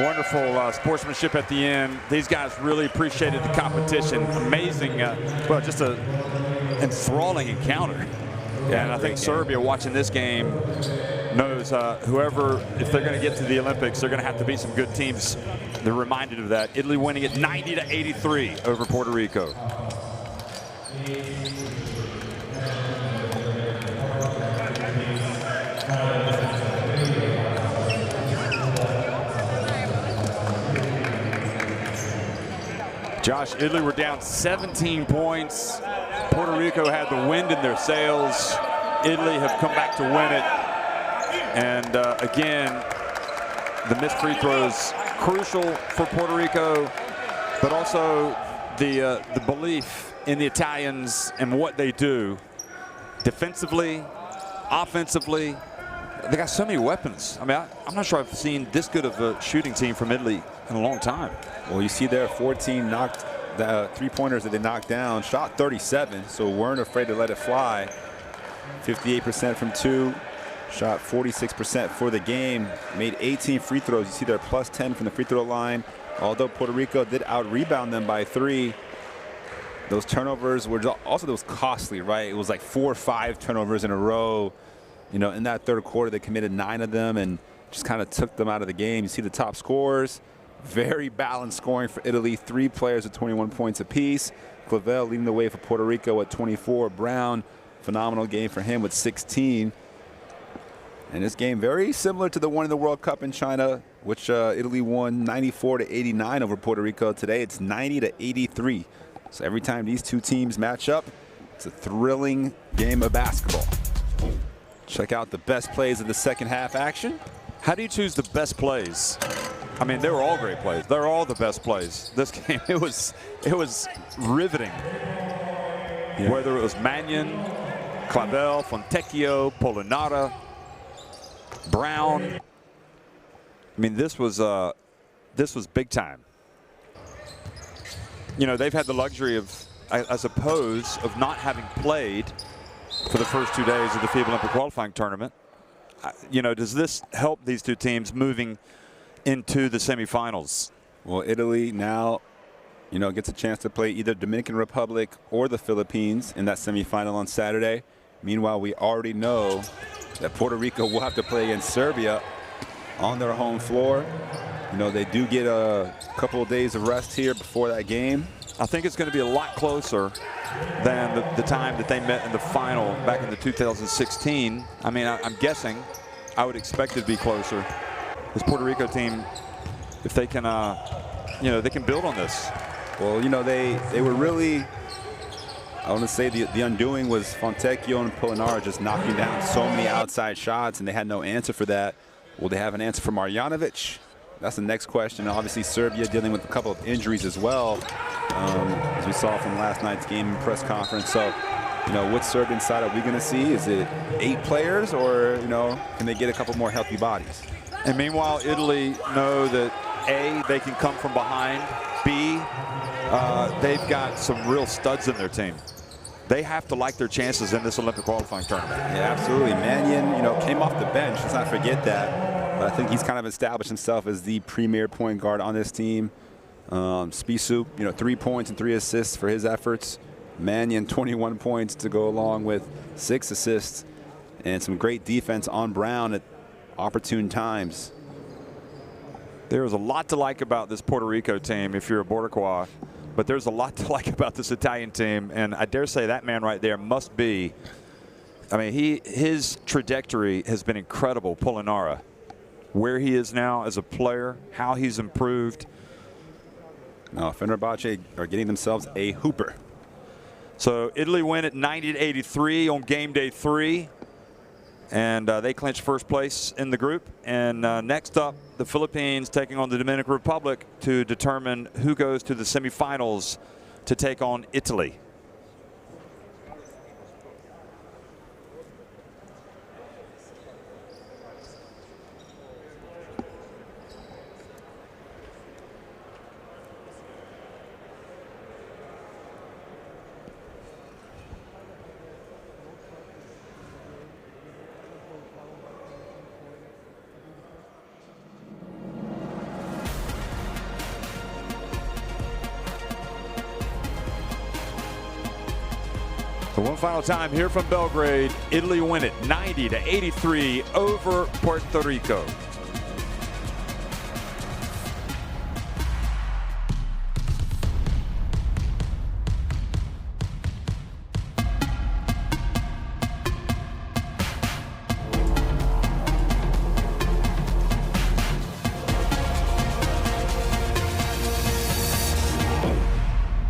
Speaker 1: Wonderful sportsmanship at the end. These guys really appreciated the competition. Amazing, well, just a enthralling encounter. Yeah, and I think Serbia watching this game knows whoever, if they're going to get to the Olympics, they're going to have to beat some good teams. They're reminded of that. Italy winning it 90-83 over Puerto Rico. Josh, Italy were down 17 points. Puerto Rico had the wind in their sails. Italy have come back to win it. And again, the missed free throws crucial for Puerto Rico, but also the belief in the Italians and what they do defensively, offensively. They got so many weapons. I mean, I'm not sure I've seen this good of a shooting team from Italy in a long time.
Speaker 2: Well, you see there 14 knocked the 3-pointers that they knocked down, shot 37, so weren't afraid to let it fly. 58% from 2, shot 46% for the game, made 18 free throws. You see there plus 10 from the free throw line. Although Puerto Rico did out-rebound them by 3, those turnovers were also those costly, right? It was like 4 or 5 turnovers in a row. You know, in that third quarter, they committed 9 of them and just kind of took them out of the game. You see the top scorers. Very balanced scoring for Italy. 3 players with 21 points apiece. Clavel leading the way for Puerto Rico at 24. Brown, phenomenal game for him with 16. And this game very similar to the one in the World Cup in China, which Italy won 94-89 over Puerto Rico. Today it's 90-83. So every time these two teams match up, it's a thrilling game of basketball. Check out the best plays of the second half action.
Speaker 1: How do you choose the best plays? I mean, they were all great plays. They're all the best plays. This game, it was riveting. Yeah. Whether it was Mannion, Clavel, Fontecchio, Polonara, Brown. I mean, this was big time. You know, they've had the luxury of, I suppose, of not having played for the first 2 days of the FIBA Olympic qualifying tournament. You know, does this help these two teams moving into the semifinals?
Speaker 2: Well, Italy now, you know, gets a chance to play either Dominican Republic or the Philippines in that semifinal on Saturday. Meanwhile, we already know that Puerto Rico will have to play against Serbia on their home floor. You know, they do get a couple of days of rest here before that game.
Speaker 1: I think it's going to be a lot closer than the time that they met in the final back in the 2016. I mean, I'm guessing. I would expect it to be closer. This Puerto Rico team, if they can, you know, they can build on this.
Speaker 2: Well, you know, they were really, I want to say the undoing was Fontecchio and Polonara just knocking down so many outside shots, and they had no answer for that. Will they have an answer for Marjanovic? That's the next question. Obviously, Serbia dealing with a couple of injuries as well, as we saw from last night's game and press conference. So, you know, what Serbian side are we going to see? Is it 8 players, or, you know, can they get a couple more healthy bodies?
Speaker 1: And meanwhile, Italy know that A, they can come from behind. B, they've got some real studs in their team. They have to like their chances in this Olympic qualifying tournament.
Speaker 2: Yeah, absolutely. Mannion, you know, came off the bench. Let's not forget that. But I think he's kind of established himself as the premier point guard on this team. Spissu, you know, 3 points and 3 assists for his efforts. Mannion, 21 points to go along with 6 assists. And some great defense on Brown at opportune times.
Speaker 1: There's a lot to like about this Puerto Rico team if you're a Boricua, but there's a lot to like about this Italian team, and I dare say that man right there must be, I mean, his trajectory has been incredible. Polonara, where he is now as a player, how he's improved.
Speaker 2: Now, Fenerbahce are getting themselves a hooper.
Speaker 1: So Italy win at 90-83 on game day 3. And they clinch first place in the group. And next up, the Philippines taking on the Dominican Republic to determine who goes to the semifinals to take on Italy. So one final time here from Belgrade, Italy win it 90-83 over Puerto Rico.